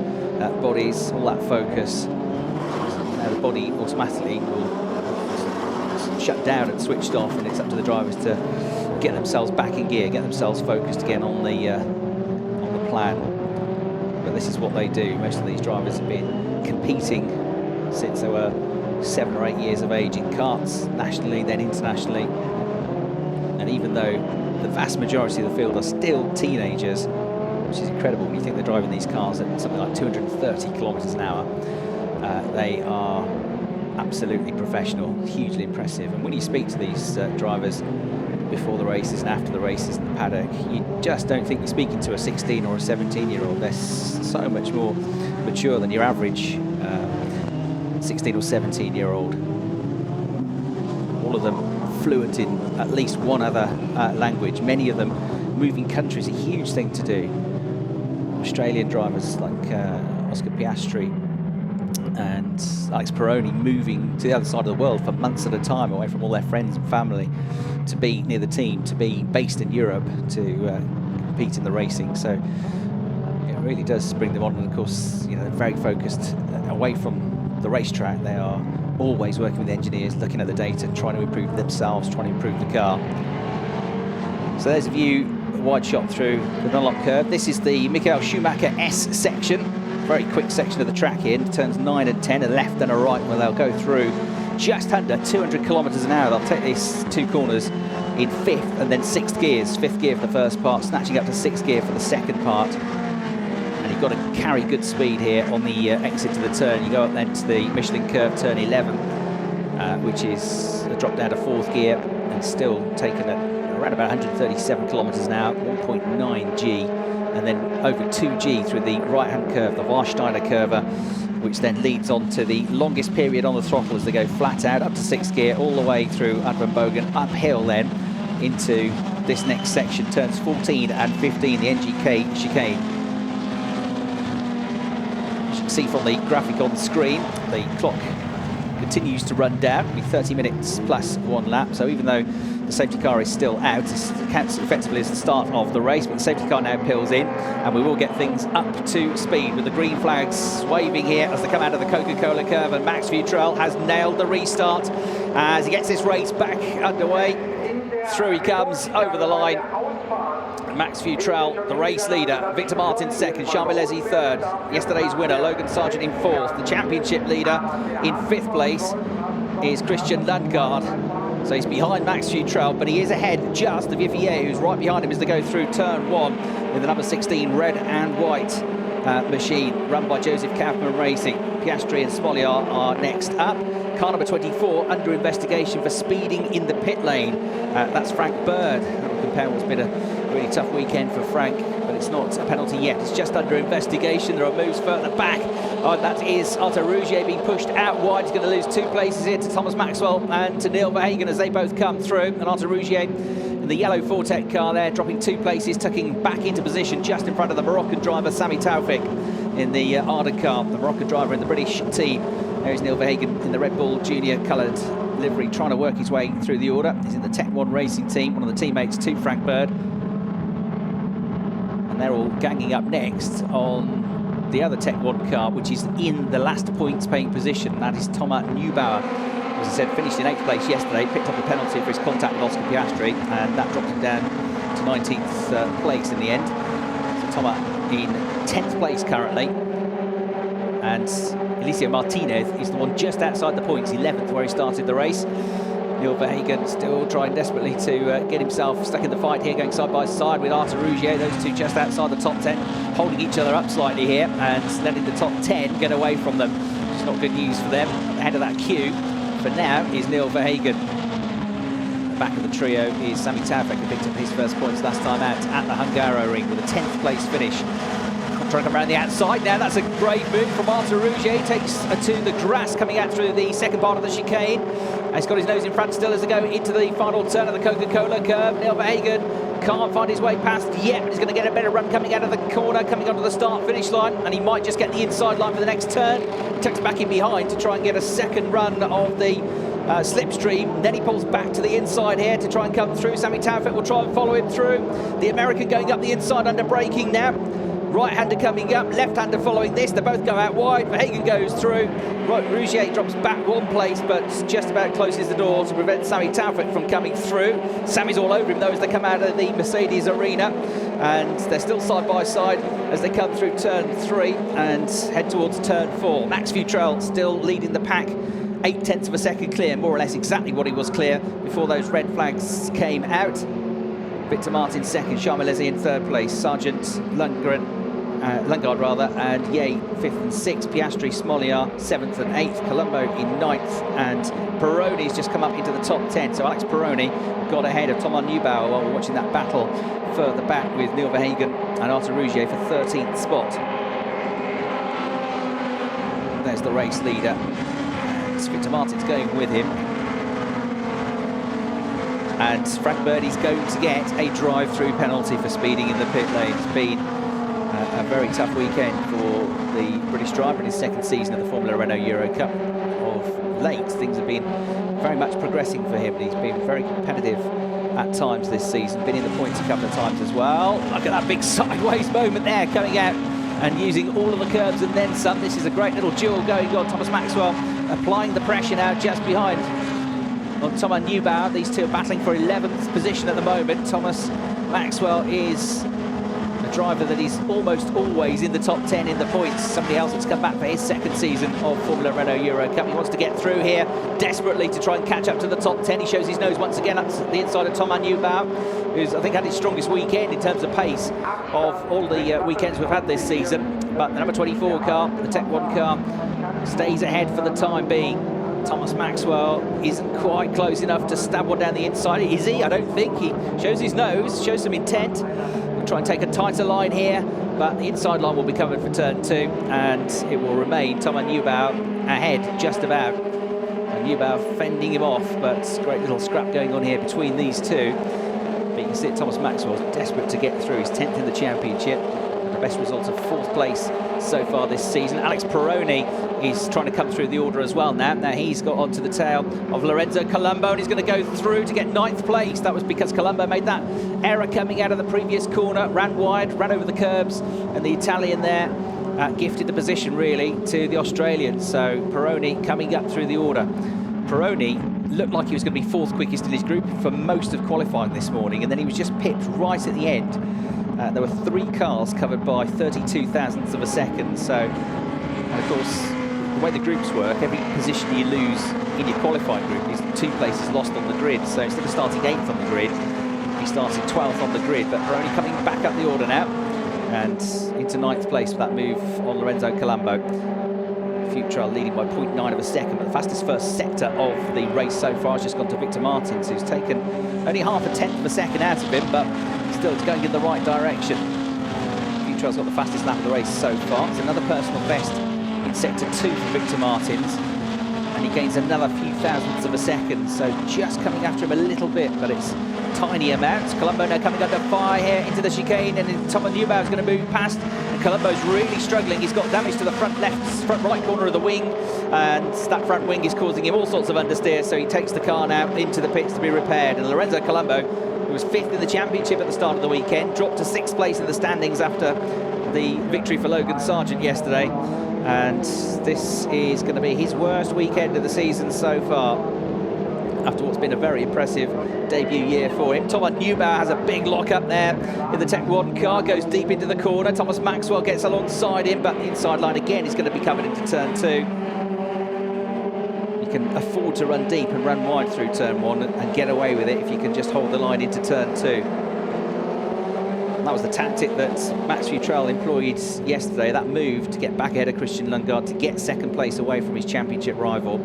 bodies, all that focus, now the body automatically will shut down and switched off, and it's up to the drivers to get themselves back in gear, get themselves focused again on the plan. But this is what they do. Most of these drivers have been competing since they were 7 or 8 years of age in karts, nationally, then internationally. And even though the vast majority of the field are still teenagers, which is incredible when you think they're driving these cars at something like 230 kilometers an hour, they are absolutely professional, hugely impressive. And when you speak to these drivers before the races and after the races in the paddock, you just don't think you're speaking to a 16 or a 17-year-old. They're so much more mature than your average 16 or 17-year-old. All of them fluent in at least one other language. Many of them moving countries, a huge thing to do. Australian drivers like Oscar Piastri and Alex Peroni moving to the other side of the world for months at a time, away from all their friends and family, to be near the team, to be based in Europe, to compete in the racing. So it really does bring them on. And of course, you know, they're very focused away from the racetrack. They are always working with engineers, looking at the data, trying to improve themselves, trying to improve the car. So there's a view, a wide shot through the Dunlop curve. This is the Michael Schumacher S section. Very quick section of the track here. Turns 9 and 10, a left and a right, where they'll go through just under 200 kilometers an hour. They'll take these 2 corners in 5th and then 6th gears. 5th gear for the first part, snatching up to 6th gear for the second part. And you've got to carry good speed here on the exit to the turn. You go up then to the Michelin curve, turn 11, which is a drop down to 4th gear, and still taking around about 137 kilometers an hour, 1.9 G. And then over 2G through the right-hand curve, the Warsteiner curve, which then leads on to the longest period on the throttle as they go flat out up to 6th gear, all the way through Advenbogen, uphill then into this next section, turns 14 and 15, the NGK chicane. As you can see from the graphic on the screen, the clock continues to run down, with 30 minutes plus 1 lap. So even though the safety car is still out, it counts effectively as the start of the race, but the safety car now peels in, and we will get things up to speed with the green flags waving here as they come out of the Coca-Cola curve, and Max Futrell has nailed the restart as he gets this race back underway. Through he comes over the line. Max Futrell, the race leader, Victor Martin second, Charmelesi third, yesterday's winner Logan Sargent in 4th, the championship leader in 5th place. is Christian Lundgaard. So he's behind Max Futrell, but he is ahead just of Yvier, who's right behind him as they go through turn 1 in the number 16 red and white machine, run by Joseph Kaufman Racing. Piastri and Smolyar are next up. Car number 24 under investigation for speeding in the pit lane. That's Frank Bird. That will compare what's been a really tough weekend for Frank, but it's not a penalty yet. It's just under investigation. There are moves further back. That is Arthur Rougier being pushed out wide. He's going to lose 2 places here to Thomas Maxwell and to Neil Verhagen as they both come through. And Arthur Rougier in the yellow Fortec car there, dropping 2 places, tucking back into position just in front of the Moroccan driver Sami Taufik in the Arda car, the Moroccan driver in the British team. There's Neil Verhagen in the Red Bull Junior coloured livery, trying to work his way through the order. He's in the Tech 1 racing team, one of the teammates to Frank Bird. And they're all ganging up next on the other Tech 1 car, which is in the last points-paying position. That is Thomas Neubauer. As I said, finished in 8th place yesterday, picked up a penalty for his contact with Oscar Piastri, and that dropped him down to 19th place in the end. So Thomas in 10th place currently. And Eliseo Martinez is the one just outside the points, 11th where he started the race. Neil Verhagen still trying desperately to get himself stuck in the fight here, going side by side with Arthur Rougier. Those two just outside the top 10, holding each other up slightly here and letting the top 10 get away from them. It's not good news for them. Ahead of that queue for now is Neil Verhagen. The back of the trio is Sami Taufik, who picked up his first points last time out at the Hungaroring with a 10th place finish. Trying to come around the outside now. That's a great move from Arthur Rougier. Takes to the grass coming out through the second part of the chicane. He's got his nose in front still as they go into the final turn of the Coca-Cola curve. Neil Verhagen can't find his way past yet, but he's going to get a better run coming out of the corner, coming onto the start-finish line, and he might just get the inside line for the next turn. He tucks back in behind to try and get a second run of the slipstream. Then he pulls back to the inside here to try and come through. Sami Taufik will try and follow him through. The American going up the inside under braking now. Right-hander coming up, left-hander following this. They both go out wide. Verhagen goes through. Right, Rougier drops back 1 place, but just about closes the door to prevent Sami Taufik from coming through. Sami's all over him, though, as they come out of the Mercedes arena. And they're still side by side as they come through turn 3 and head towards turn 4. Max Futrell still leading the pack. 0.8 of a second clear, more or less exactly what he was clear before those red flags came out. Victor Martin second, Charmelesi in 3rd place, Sargent Lundgaard and Ye 5th and 6th, Piastri, Smolyar 7th and 8th, Colombo in 9th, and Peroni's just come up into the top 10. So Alex Peroni got ahead of Thomas Neubauer while we're watching that battle further back with Neil Verhagen and Arthur Rougier for 13th spot. There's the race leader. And Victor Martin's going with him. And Frank Bird is going to get a drive-through penalty for speeding in the pit lane. It's been a very tough weekend for the British driver in his 2nd season of the Formula Renault Eurocup. Of late, things have been very much progressing for him. He's been very competitive at times this season, been in the points a couple of times as well. Look at that big sideways moment there, coming out and using all of the curbs and then some. This is a great little duel going on. Thomas Maxwell applying the pressure now just behind on Thomas Neubauer. These two are battling for 11th position at the moment. Thomas Maxwell is a driver that is almost always in the top 10 in the points. Somebody else that's come back for his 2nd season of Formula Renault Eurocup. He wants to get through here desperately to try and catch up to the top 10. He shows his nose once again up to the inside of Thomas Neubauer, who's I think had his strongest weekend in terms of pace of all the weekends we've had this season. But the number 24 car, the Tech 1 car, stays ahead for the time being. Thomas Maxwell isn't quite close enough to stab one down the inside. Is he? I don't think. He shows his nose, shows some intent. We'll try and take a tighter line here, but the inside line will be covered for turn 2, and it will remain Thomas Neubauer ahead just about. And Neubauer fending him off, but great little scrap going on here between these two. But you can see Thomas Maxwell's desperate to get through. He's 10th in the championship. The best result of 4th place so far this season. Alex Peroni is trying to come through the order as well now. Now he's got onto the tail of Lorenzo Colombo, and he's going to go through to get 9th place. That was because Colombo made that error coming out of the previous corner, ran wide, ran over the curbs, and the Italian there gifted the position really to the Australian. So Peroni coming up through the order. Peroni looked like he was going to be 4th quickest in his group for most of qualifying this morning, and then he was just pipped right at the end. There were 3 cars covered by 32 thousandths of a second. So, and of course, the way the groups work, every position you lose in your qualifying group is 2 places lost on the grid. So instead of starting 8th on the grid, he started 12th on the grid, but we're only coming back up the order now and into 9th place for that move on Lorenzo Colombo. Futrell leading by 0.9 of a second, but the fastest first sector of the race so far has just gone to Victor Martins, who's taken only half a tenth of a second out of him, but still it's going in the right direction. Futrell's got the fastest lap of the race so far. It's another personal best in sector 2 for Victor Martins, and he gains another few thousandths of a second, so just coming after him a little bit, but it's tiny amounts. Colombo now coming under fire here into the chicane, and Thomas Neubauer is going to move past. And Colombo's really struggling. He's got damage to the front right corner of the wing, and that front wing is causing him all sorts of understeer, so he takes the car now into the pits to be repaired. And Lorenzo Colombo, who was 5th in the championship at the start of the weekend, dropped to 6th place in the standings after the victory for Logan Sargent yesterday. And this is going to be his worst weekend of the season so far, after what's been a very impressive debut year for him. Thomas Neubauer has a big lock up there in the Tech 1 car, goes deep into the corner. Thomas Maxwell gets alongside him, but the inside line again is going to be covered into turn 2. You can afford to run deep and run wide through turn 1 and get away with it if you can just hold the line into turn 2. That was the tactic that Max Futrell employed yesterday, that move to get back ahead of Christian Lundgaard, to get 2nd place away from his championship rival.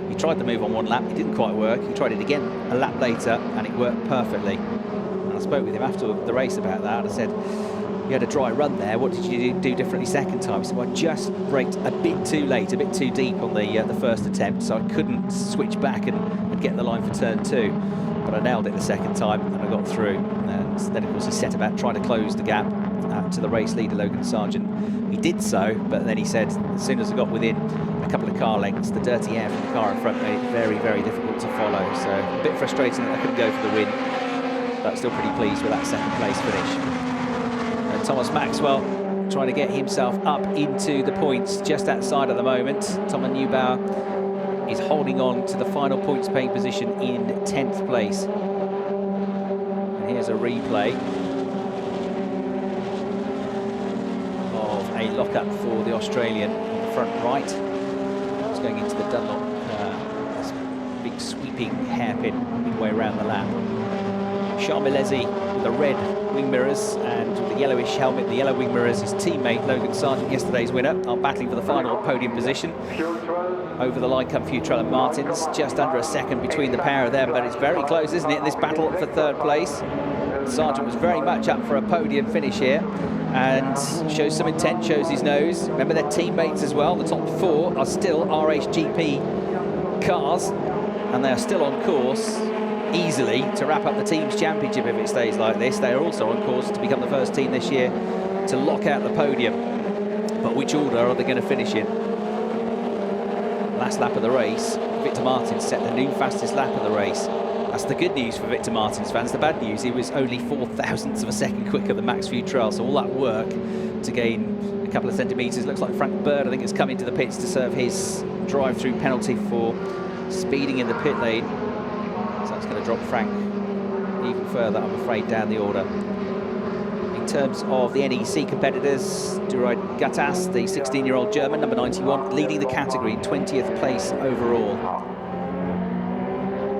He tried the move on 1 lap, it didn't quite work. He tried it again a lap later, and it worked perfectly. And I spoke with him after the race about that. I said, you had a dry run there, what did you do differently 2nd time? He said, well, I just braked a bit too late, a bit too deep on the first attempt, so I couldn't switch back and get the line for turn 2. But I nailed it the 2nd time, and I got through. And then, of course, he set about trying to close the gap to the race leader, Logan Sargent. He did so, but then he said, as soon as I got within a couple of car lengths, the dirty air from the car in front made it very, very difficult to follow. So a bit frustrating that I couldn't go for the win, but still pretty pleased with that 2nd place finish. And Thomas Maxwell trying to get himself up into the points just outside at the moment. Thomas Neubauer is holding on to the final points paying position in 10th place. And here's a replay of a lockup for the Australian on the front right. It's going into the Dunlop, big sweeping hairpin midway around the lap. Charles Milesi with the red wing mirrors and with the yellowish helmet, the yellow wing mirrors, his teammate Logan Sargent, yesterday's winner, are battling for the final podium position. Over the line come Futrell and Martins, just under a second between the pair of them, but it's very close, isn't it, in this battle for 3rd place. Sargent was very much up for a podium finish here and shows some intent, shows his nose. Remember, their teammates as well. The top 4 are still RHGP cars, and they are still on course easily to wrap up the team's championship if it stays like this. They are also on course to become the first team this year to lock out the podium. But which order are they going to finish in? Last lap of the race, Victor Martins set the new fastest lap of the race. That's the good news for Victor Martins fans. The bad news, he was only 4 thousandths of a second quicker than Max Futrell, so all that work to gain a couple of centimetres. Looks like Frank Bird, I think, has come into the pits to serve his drive-through penalty for speeding in the pit lane. So that's going to drop Frank even further, I'm afraid, down the order. In terms of the NEC competitors, Durand Gattas, the 16-year-old German, number 91, leading the category in 20th place overall.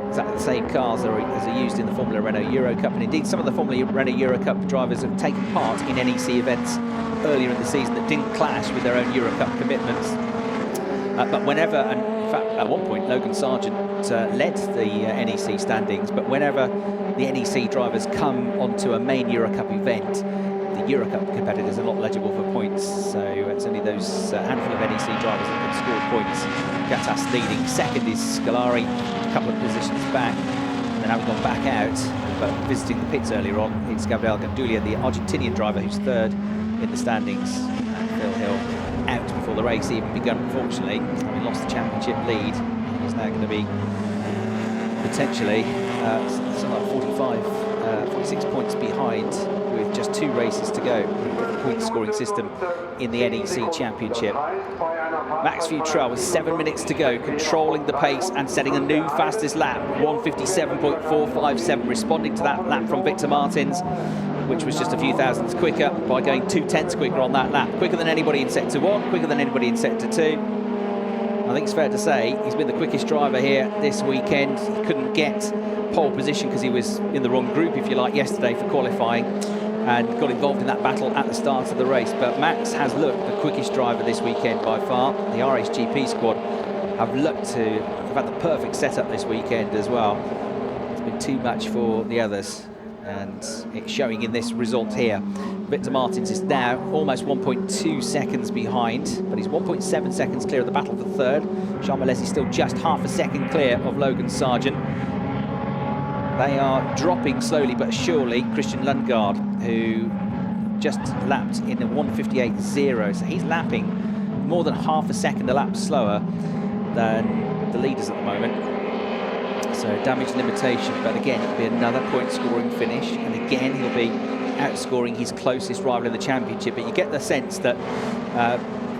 Exactly the same cars as are used in the Formula Renault Eurocup, and indeed some of the Formula Renault Eurocup drivers have taken part in NEC events earlier in the season that didn't clash with their own Eurocup commitments. But whenever, and in fact at one point Logan Sargent led the NEC standings, but whenever the NEC drivers come onto a main Eurocup event, the Eurocup competitors are not eligible for points, so it's only those handful of NEC drivers that can score points. Gattas leading, 2nd is Scolari, a couple of positions back, and then having gone back out, but visiting the pits earlier on, it's Gabriel Gandulia, the Argentinian driver, who's 3rd in the standings. And Phil Hill out before the race even begun, unfortunately, having lost the championship lead. He's now going to be potentially something like 46 points behind with just 2 races to go. The point scoring system in the NEC Championship. Max Futrell with 7 minutes to go, controlling the pace and setting a new fastest lap, 1:57.457, responding to that lap from Victor Martins, which was just a few thousandths quicker by going 2 tenths quicker on that lap. Quicker than anybody in Sector 1, quicker than anybody in Sector 2. I think it's fair to say he's been the quickest driver here this weekend. He couldn't get pole position because he was in the wrong group, if you like, yesterday for qualifying, and got involved in that battle at the start of the race. But Max has looked the quickest driver this weekend by far. The RHGP squad have had the perfect setup this weekend as well. It's been too much for the others, and it's showing in this result here. Victor Martins is now almost 1.2 seconds behind, but he's 1.7 seconds clear of the battle for third. Jean Malesi still just half a second clear of Logan Sargent. They are dropping slowly but surely. Christian Lundgaard, who just lapped in a 1:58.0, so he's lapping more than half a second a lap slower than the leaders at the moment. So damage limitation, but again, it'll be another point scoring finish, and again he'll be outscoring his closest rival in the championship. But you get the sense that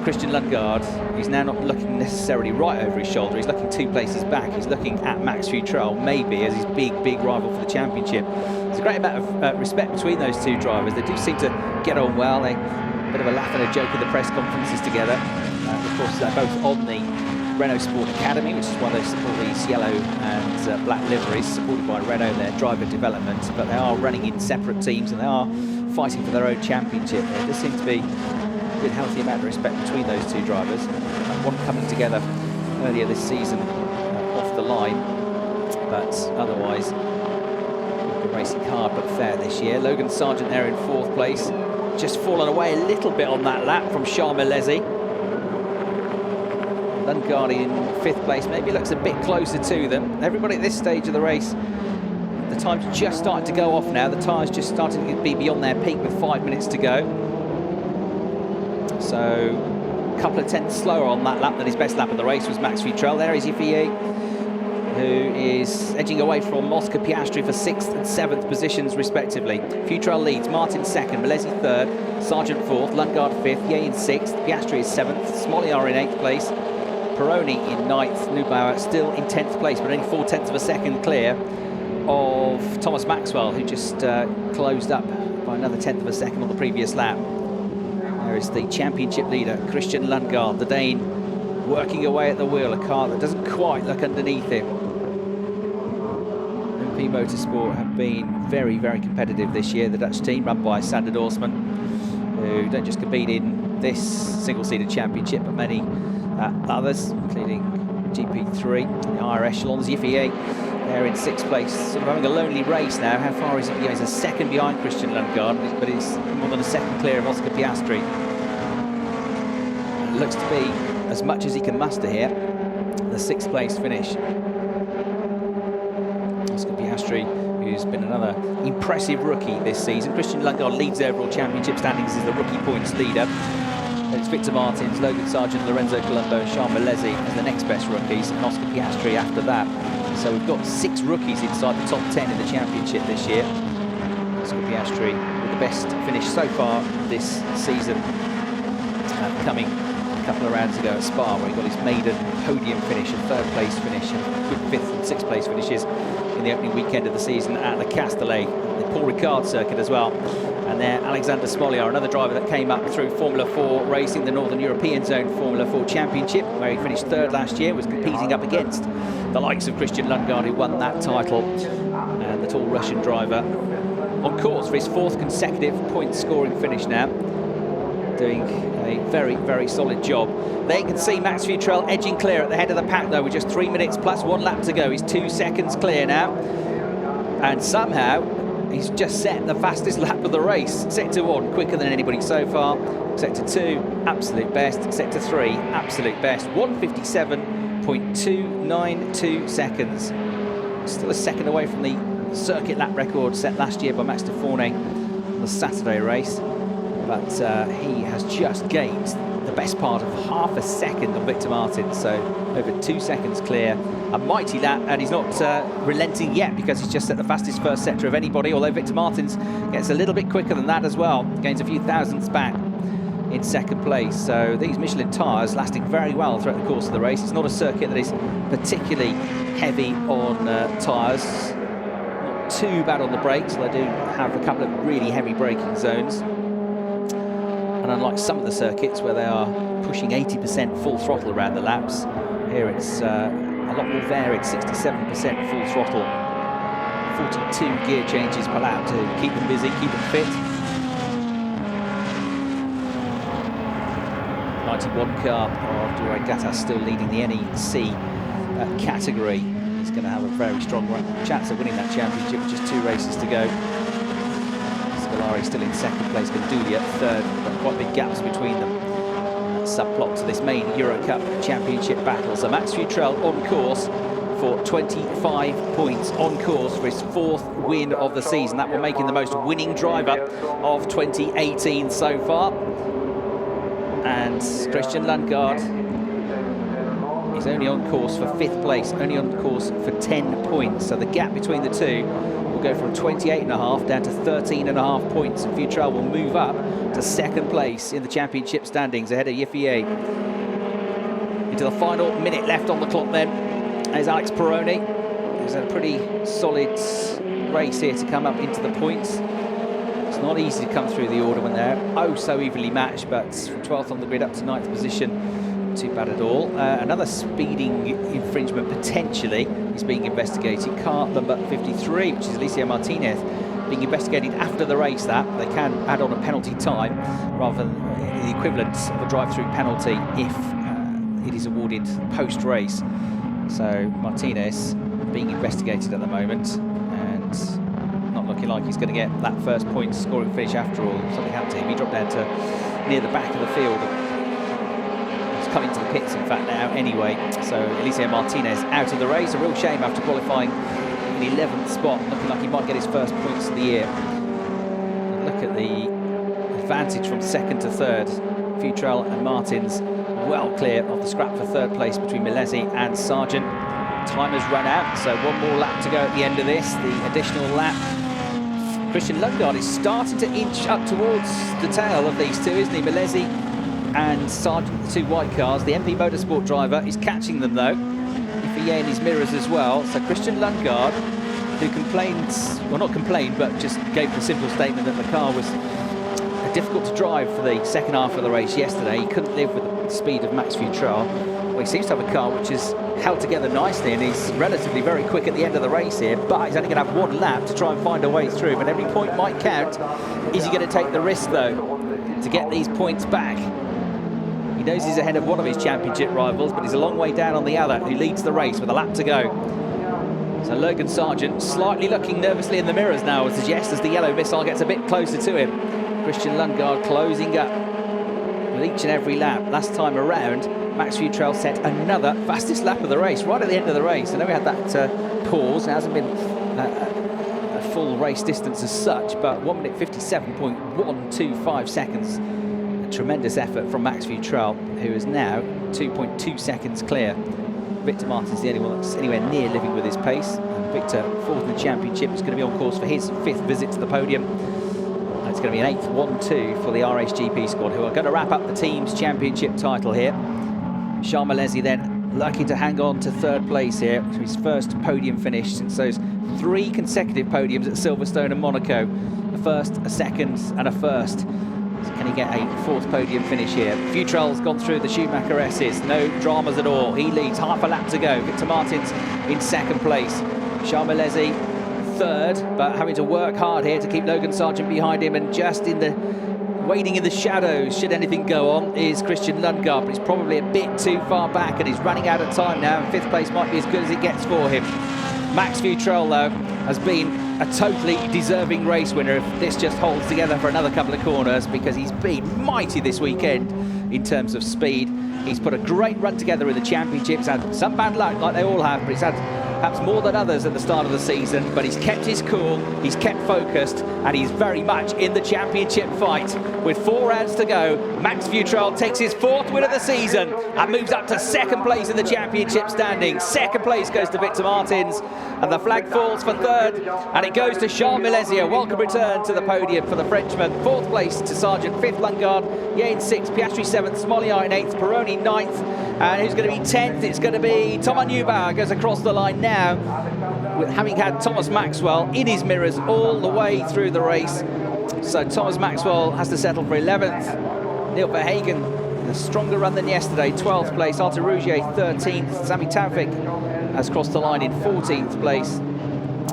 Christian Lundgaard is now not looking necessarily right over his shoulder. He's looking 2 places back. He's looking at Max Futrell maybe as his big rival for the championship. There's a great amount of respect between those two drivers. They do seem to get on well. They a bit of a laugh and a joke at the press conferences together. Of course, they're both on the Renault Sport Academy, which is why they support these yellow and black liveries, supported by Renault, their driver development. But they are running in separate teams, and they are fighting for their own championship. There does seem to be a good, healthy amount of respect between those two drivers. One coming together earlier this season off the line, but otherwise been racing hard but fair this year. Logan Sargent there in 4th place, just fallen away a little bit on that lap from Charles Malesi. Lundgaard in 5th place, maybe looks a bit closer to them. Everybody at this stage of the race, the time's just starting to go off now. The tyres just starting to be beyond their peak with 5 minutes to go. So a couple of tenths slower on that lap than his best lap of the race was Max Futrell. There is Yifei, who is edging away from Oscar Piastri for 6th and 7th positions respectively. Futrell leads, Martin 2nd, Malesi 3rd, Sargent 4th, Lundgaard 5th, Ye in 6th, Piastri is 7th, Smolly are in 8th place, Peroni in 9th, Neubauer still in 10th place, but only 4/10 of a second clear of Thomas Maxwell, who just closed up by another 1/10 of a second on the previous lap. There is the championship leader, Christian Lundgaard, the Dane, working away at the wheel, a car that doesn't quite look underneath him. MP Motorsport have been very competitive this year, the Dutch team run by Sander Dorsman, who don't just compete in this single-seated championship, but many others, including GP3, the higher echelons. Yifei there in 6th place, sort of having a lonely race now. How far is he? Yeah, he's a second behind Christian Lundgaard, but he's more than a second clear of Oscar Piastri. It looks to be as much as he can muster here, the 6th place finish. Oscar Piastri, who's been another impressive rookie this season. Christian Lundgaard leads the overall championship standings as the rookie points leader. It's Victor Martins, Logan Sargent, Lorenzo Colombo and Charles Malesi as the next best rookies, and Oscar Piastri after that. So we've got 6 rookies inside the top 10 in the championship this year. Oscar Piastri with the best finish so far this season, coming a couple of rounds ago at Spa, where he got his maiden podium finish, a 3rd place finish, and good 5th and 6th place finishes in the opening weekend of the season at the Castellet, the Paul Ricard circuit as well. And there, Alexander Smolliar, another driver that came up through Formula 4 racing, the Northern European Zone Formula 4 Championship, where he finished 3rd last year, was competing up against the likes of Christian Lundgaard, who won that title, and the tall Russian driver on course for his 4th consecutive point-scoring finish now, doing a very solid job. There you can see Max Futrell edging clear at the head of the pack, though, with just 3 minutes plus 1 lap to go. He's 2 seconds clear now, and somehow he's just set the fastest lap of the race. Sector 1, quicker than anybody so far. Sector 2, absolute best. Sector 3, absolute best. 1:57.292 seconds. Still a second away from the circuit lap record set last year by Max de Fournet on the Saturday race. But he has just gained the best part of half a second on Victor Martins, so over 2 seconds clear. A mighty lap, and he's not relenting yet, because he's just set the fastest first sector of anybody, although Victor Martins gets a little bit quicker than that as well, gains a few thousandths back in 2nd place. So these Michelin tyres lasting very well throughout the course of the race. It's not a circuit that is particularly heavy on tyres, not too bad on the brakes, so they do have a couple of really heavy braking zones. And unlike unlike some of the circuits where they are pushing 80% full throttle around the laps, here it's a lot more varied, 67% full throttle, 42 gear changes per lap to keep them busy, keep them fit. 91 car of Dura Gattas still leading the NEC category. He's going to have a very strong chance of winning that championship with just 2 races to go. Scolari still in second place, Gandulia third, but quite big gaps between them. Subplot to this main Eurocup championship battle. So Max Futrell on course for 25 points, on course for his 4th win of the season. That will make him the most winning driver of 2018 so far. And Christian Lundgaard is only on course for 5th place, only on course for 10 points. So the gap between the two will go from 28.5 down to 13.5 points. And Futrell will move up to 2nd place in the championship standings ahead of Yiffier. Into the final minute left on the clock then. There's Alex Peroni, who's had a pretty solid race here to come up into the points. It's not easy to come through the order when they're so evenly matched, but from 12th on the grid up to 9th position, too bad at all. Another speeding infringement potentially is being investigated. Car number 53, which is Alicia Martinez, being investigated after the race. That they can add on a penalty time rather than the equivalent of a drive-through penalty if it is awarded post-race. So Martinez being investigated at the moment, and not looking like he's going to get that first point scoring finish after all. Something happened to him. He dropped down to near the back of the field. He's coming to the pits, in fact, now anyway. So Eliseo Martinez out of the race. A real shame after qualifying in 11th spot, looking like he might get his first points of the year. And look at the advantage from 2nd to 3rd. Futrell and Martins well clear of the scrap for 3rd place between Milesi and Sargent. Time has run out, so 1 more lap to go at the end of this, the additional lap. Christian Lundgaard is starting to inch up towards the tail of these two, isn't he? Milesi and Sargent, the 2 white cars. The MP Motorsport driver is catching them though. Yiffier in his mirrors as well. So Christian Lundgaard, who complained, well not complained, but just gave the simple statement that the car was difficult to drive for the second half of the race yesterday. He couldn't live with the speed of Max Futrell. Well, he seems to have a car which is held together nicely, and he's relatively very quick at the end of the race here, but he's only going to have 1 lap to try and find a way through. But every point might count. Is he going to take the risk, though, to get these points back? He knows he's ahead of one of his championship rivals, but he's a long way down on the other, who leads the race with a lap to go. So Logan Sargent slightly looking nervously in the mirrors now, as the yellow missile gets a bit closer to him. Christian Lundgaard closing up with each and every lap. Last time around, Max Futrell set another fastest lap of the race, right at the end of the race. I know we had that pause. It hasn't been a full race distance as such, but 1 minute 57.125 seconds. A tremendous effort from Max Futrell, who is now 2.2 seconds clear. Victor Martin's the only one that's anywhere near living with his pace. And Victor, 4th in the championship, is going to be on course for his 5th visit to the podium. It's going to be an 8th 1-2 for the RHGP squad, who are going to wrap up the team's championship title here. Charles Milesi then lucky to hang on to 3rd place here, to his first podium finish since those 3 consecutive podiums at Silverstone and Monaco. A 1st, a 2nd and a 1st. So can he get a 4th podium finish here? Futrell's gone through the Schumacher S's, no dramas at all. He leads, half a lap to go. Victor Martins in 2nd place. Charles Milesi 3rd, but having to work hard here to keep Logan Sargent behind him, and just waiting in the shadows should anything go on is Christian Lundgaard, but he's probably a bit too far back and he's running out of time now, and 5th place might be as good as it gets for him. Max Futrell though has been a totally deserving race winner if this just holds together for another couple of corners, because he's been mighty this weekend in terms of speed. He's put a great run together in the championships, had some bad luck like they all have, but he's had perhaps more than others at the start of the season, but he's kept his cool, he's kept focused, and he's very much in the championship fight. With 4 rounds to go, Max Futrell takes his 4th win of the season and moves up to 2nd place in the championship standing. 2nd place goes to Victor Martins, and the flag falls for 3rd, and it goes to Charles Milesi. A welcome return to the podium for the Frenchman. 4th place to Sargent, 5th Lundgaard, Yates 6th, Piastri 7th, Smollier in 8th, Peroni 9th, and who's going to be 10th? It's going to be Thomas Neubauer. Goes across the line now, with having had Thomas Maxwell in his mirrors all the way through the race. So Thomas Maxwell has to settle for 11th. Neil Verhagen, a stronger run than yesterday, 12th place. Arthur Rougier, 13th. Sami Taufik has crossed the line in 14th place.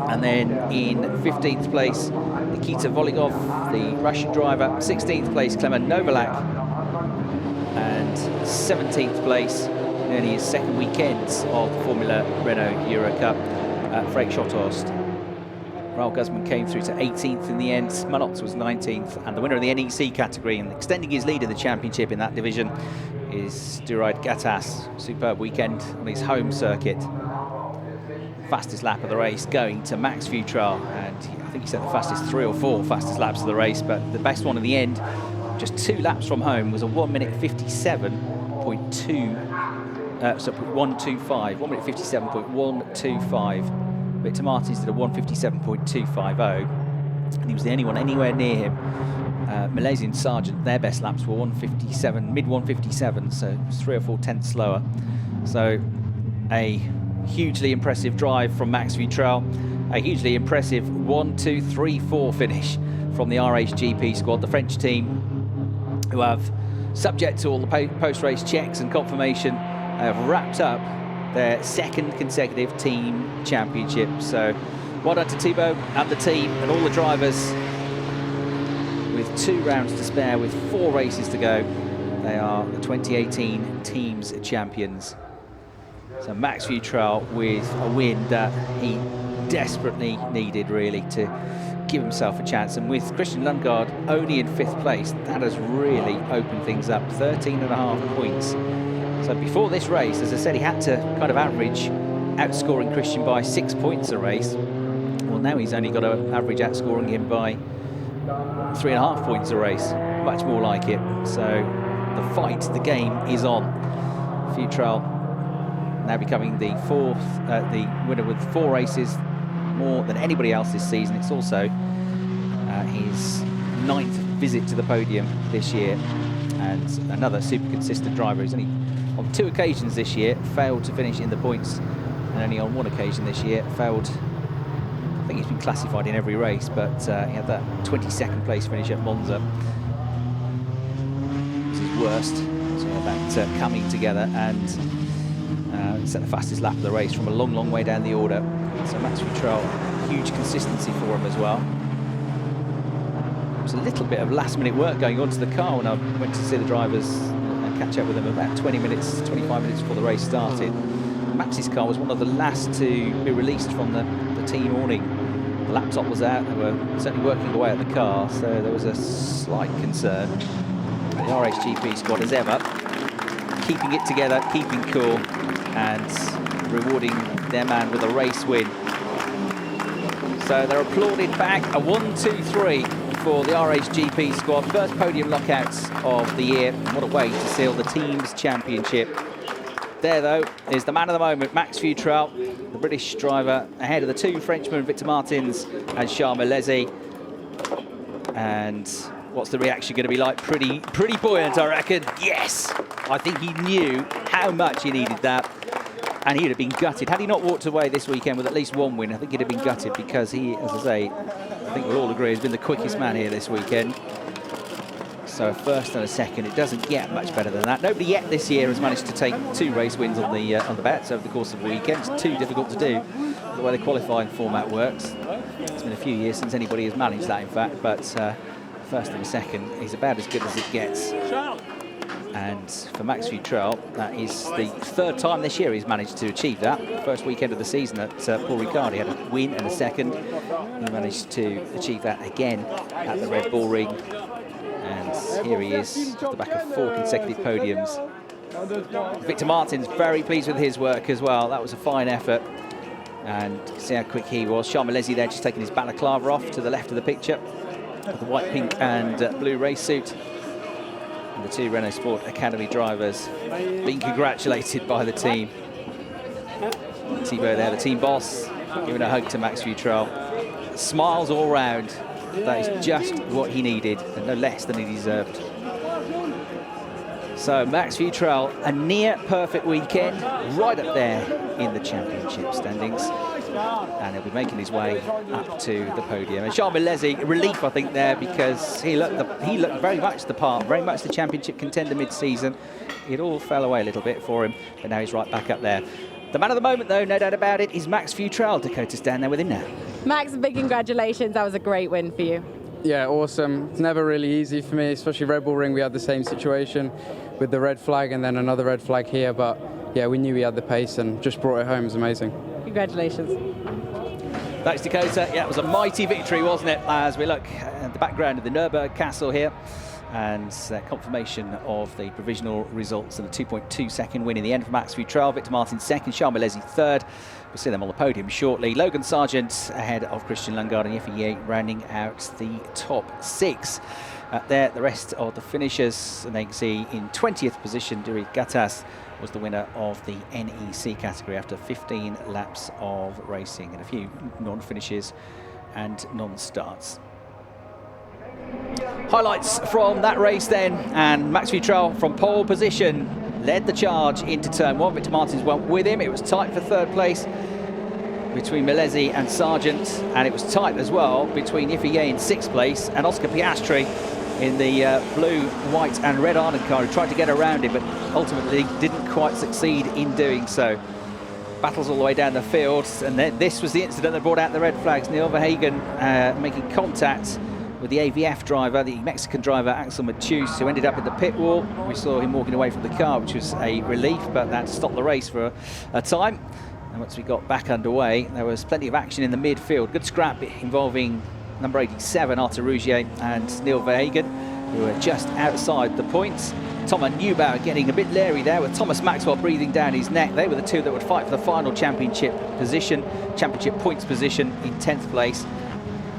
And then in 15th place, Nikita Voligov, the Russian driver. 16th place, Klemen Novalak. And 17th place, in his second weekend of the Formula Renault Eurocup, Freek Schothorst. Raul Guzman came through to 18th in the end. Manox was 19th, and the winner of the NEC category and extending his lead in the championship in that division is Duraid Gattas. Superb weekend on his home circuit. Fastest lap of the race going to Max Futrell, and I think he set the fastest 3 or 4 fastest laps of the race, but the best one in the end, just 2 laps from home, was a 1:57.2. So 1:25. 1:57.125. Victor Martins did a 1:57.250, and he was the only one anywhere near him. Malaysian Sargent, their best laps were 1:57, mid 1:57, so 3 or 4 tenths slower. So a hugely impressive drive from Max Futrell, a hugely impressive 1, 2, 3, 4 finish from the RHGP squad, the French team, who have, subject to all the post-race checks and confirmation, have wrapped up their second consecutive team championship. So well done to Thibaut and the team and all the drivers. With 2 rounds to spare, with 4 races to go, they are the 2018 teams champions. So Max Futrell with a win that he desperately needed, really, to give himself a chance. And with Christian Lundgaard only in 5th place, that has really opened things up. 13.5 points. So before this race, as I said, he had to kind of average outscoring Christian by 6 points a race. Well, now he's only got to average outscoring him by 3.5 points a race, much more like it. So the fight, the game is on. Futrell now becoming the winner with 4 races, more than anybody else this season. It's also his 9th visit to the podium this year, and another super consistent driver who's only on 2 occasions this year failed to finish in the points, and only on 1 occasion this year failed. I think he's been classified in every race, but he had that 22nd place finish at Monza. It's his worst. So that coming together and set the fastest lap of the race from a long, long way down the order. So Max Futrell, huge consistency for him as well. There was a little bit of last-minute work going on to the car when I went to see the drivers and catch up with them about 20 minutes, 25 minutes before the race started. Max's car was one of the last to be released from the team awning. The laptop was out, they were certainly working away at the car, so there was a slight concern. The RHGP squad, as ever, keeping it together, keeping cool, and rewarding their man with a race win. So they're applauded back. A 1-2-3 for the RHGP squad. First podium lockouts of the year. What a way to seal the team's championship. There, though, is the man of the moment, Max Futrell, the British driver, ahead of the 2 Frenchmen, Victor Martins and Charles Melezi. And what's the reaction going to be like? Pretty buoyant, I reckon. Yes! I think he knew how much he needed that, and he would have been gutted. Had he not walked away this weekend with at least 1 win, I think he'd have been gutted, because he, as I say, I think we'll all agree, has been the quickest man here this weekend. So a first and a second, it doesn't get much better than that. Nobody yet this year has managed to take 2 race wins on the bets over the course of the weekend. It's too difficult to do the way the qualifying format works. It's been a few years since anybody has managed that, in fact, but first and a second is about as good as it gets. And for Max Futrell, that is the 3rd time this year he's managed to achieve that. First weekend of the season at Paul Ricard, he had a win and a second. He managed to achieve that again at the Red Bull Ring. And here he is, off the back of 4 consecutive podiums. Victor Martins very pleased with his work as well. That was a fine effort. And see how quick he was. Charles Melezi there just taking his balaclava off to the left of the picture, with the white, pink and blue race suit. And the 2 Renault Sport Academy drivers being congratulated by the team. Thibaut there, the team boss, giving a hug to Max Futrell. Smiles all round. That is just what he needed, and no less than he deserved. So Max Futrell, a near perfect weekend, right up there in the championship standings. and he'll be making his way up to the podium. And Charles Milesi, relief I think there, because he looked very much the part, very much the championship contender mid-season. It all fell away a little bit for him, but now he's right back up there. The man of the moment, though, no doubt about it, is Max Futrell. Dakota's down there with him now. Max, big congratulations. That was a great win for you. Yeah, awesome. It's never really easy for me, especially Red Bull Ring. We had the same situation with the red flag and then another red flag here. But yeah, we knew we had the pace and just brought it home. It was amazing. Congratulations. Thanks, Dakota. Yeah, it was a mighty victory, wasn't it? As we look at the background of the Nürburgring Castle here, and confirmation of the provisional results and a 2.2 second win in the end for Max Futrell. Victor Martin second, Charles Milesi third. We'll see them on the podium shortly. Logan Sargent ahead of Christian Lundgaard and Yifei rounding out the top 6. There, the rest of the finishers, and they can see in 20th position, Duri Gattas was the winner of the NEC category after 15 laps of racing and a few non-finishes and non-starts. Highlights from that race then, and Max Futrell from pole position led the charge into turn 1. Victor Martins went with him. It was tight for third place between Milesi and Sargent, and it was tight as well between Yifei in 6th place and Oscar Piastri in the blue, white and red Arden car, who tried to get around it but ultimately didn't quite succeed in doing so. Battles all the way down the field, and then this was the incident that brought out the red flags. Neil Verhagen making contact with the AVF driver, the Mexican driver Axel Matus, who ended up at the pit wall. We saw him walking away from the car, which was a relief, but that stopped the race for a time. And once we got back underway, there was plenty of action in the midfield. Good scrap involving number 87, Arthur Rougier, and Neil Verhagen, who were just outside the points. Thomas Neubauer getting a bit leery there, with Thomas Maxwell breathing down his neck. They were the two that would fight for the final championship points position in 10th place.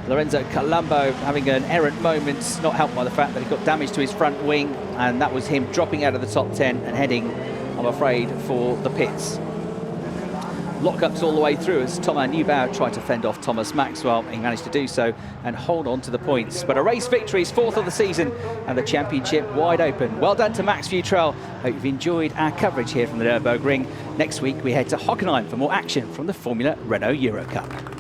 Lorenzo Colombo having an errant moment, not helped by the fact that he got damage to his front wing, and that was him dropping out of the top 10 and heading, I'm afraid, for the pits. Lockups all the way through as Thomas Neubauer tried to fend off Thomas Maxwell. He managed to do so and hold on to the points. But a race victory is 4th of the season and the championship wide open. Well done to Max Futrell. Hope you've enjoyed our coverage here from the Nürburgring. Next week we head to Hockenheim for more action from the Formula Renault Eurocup.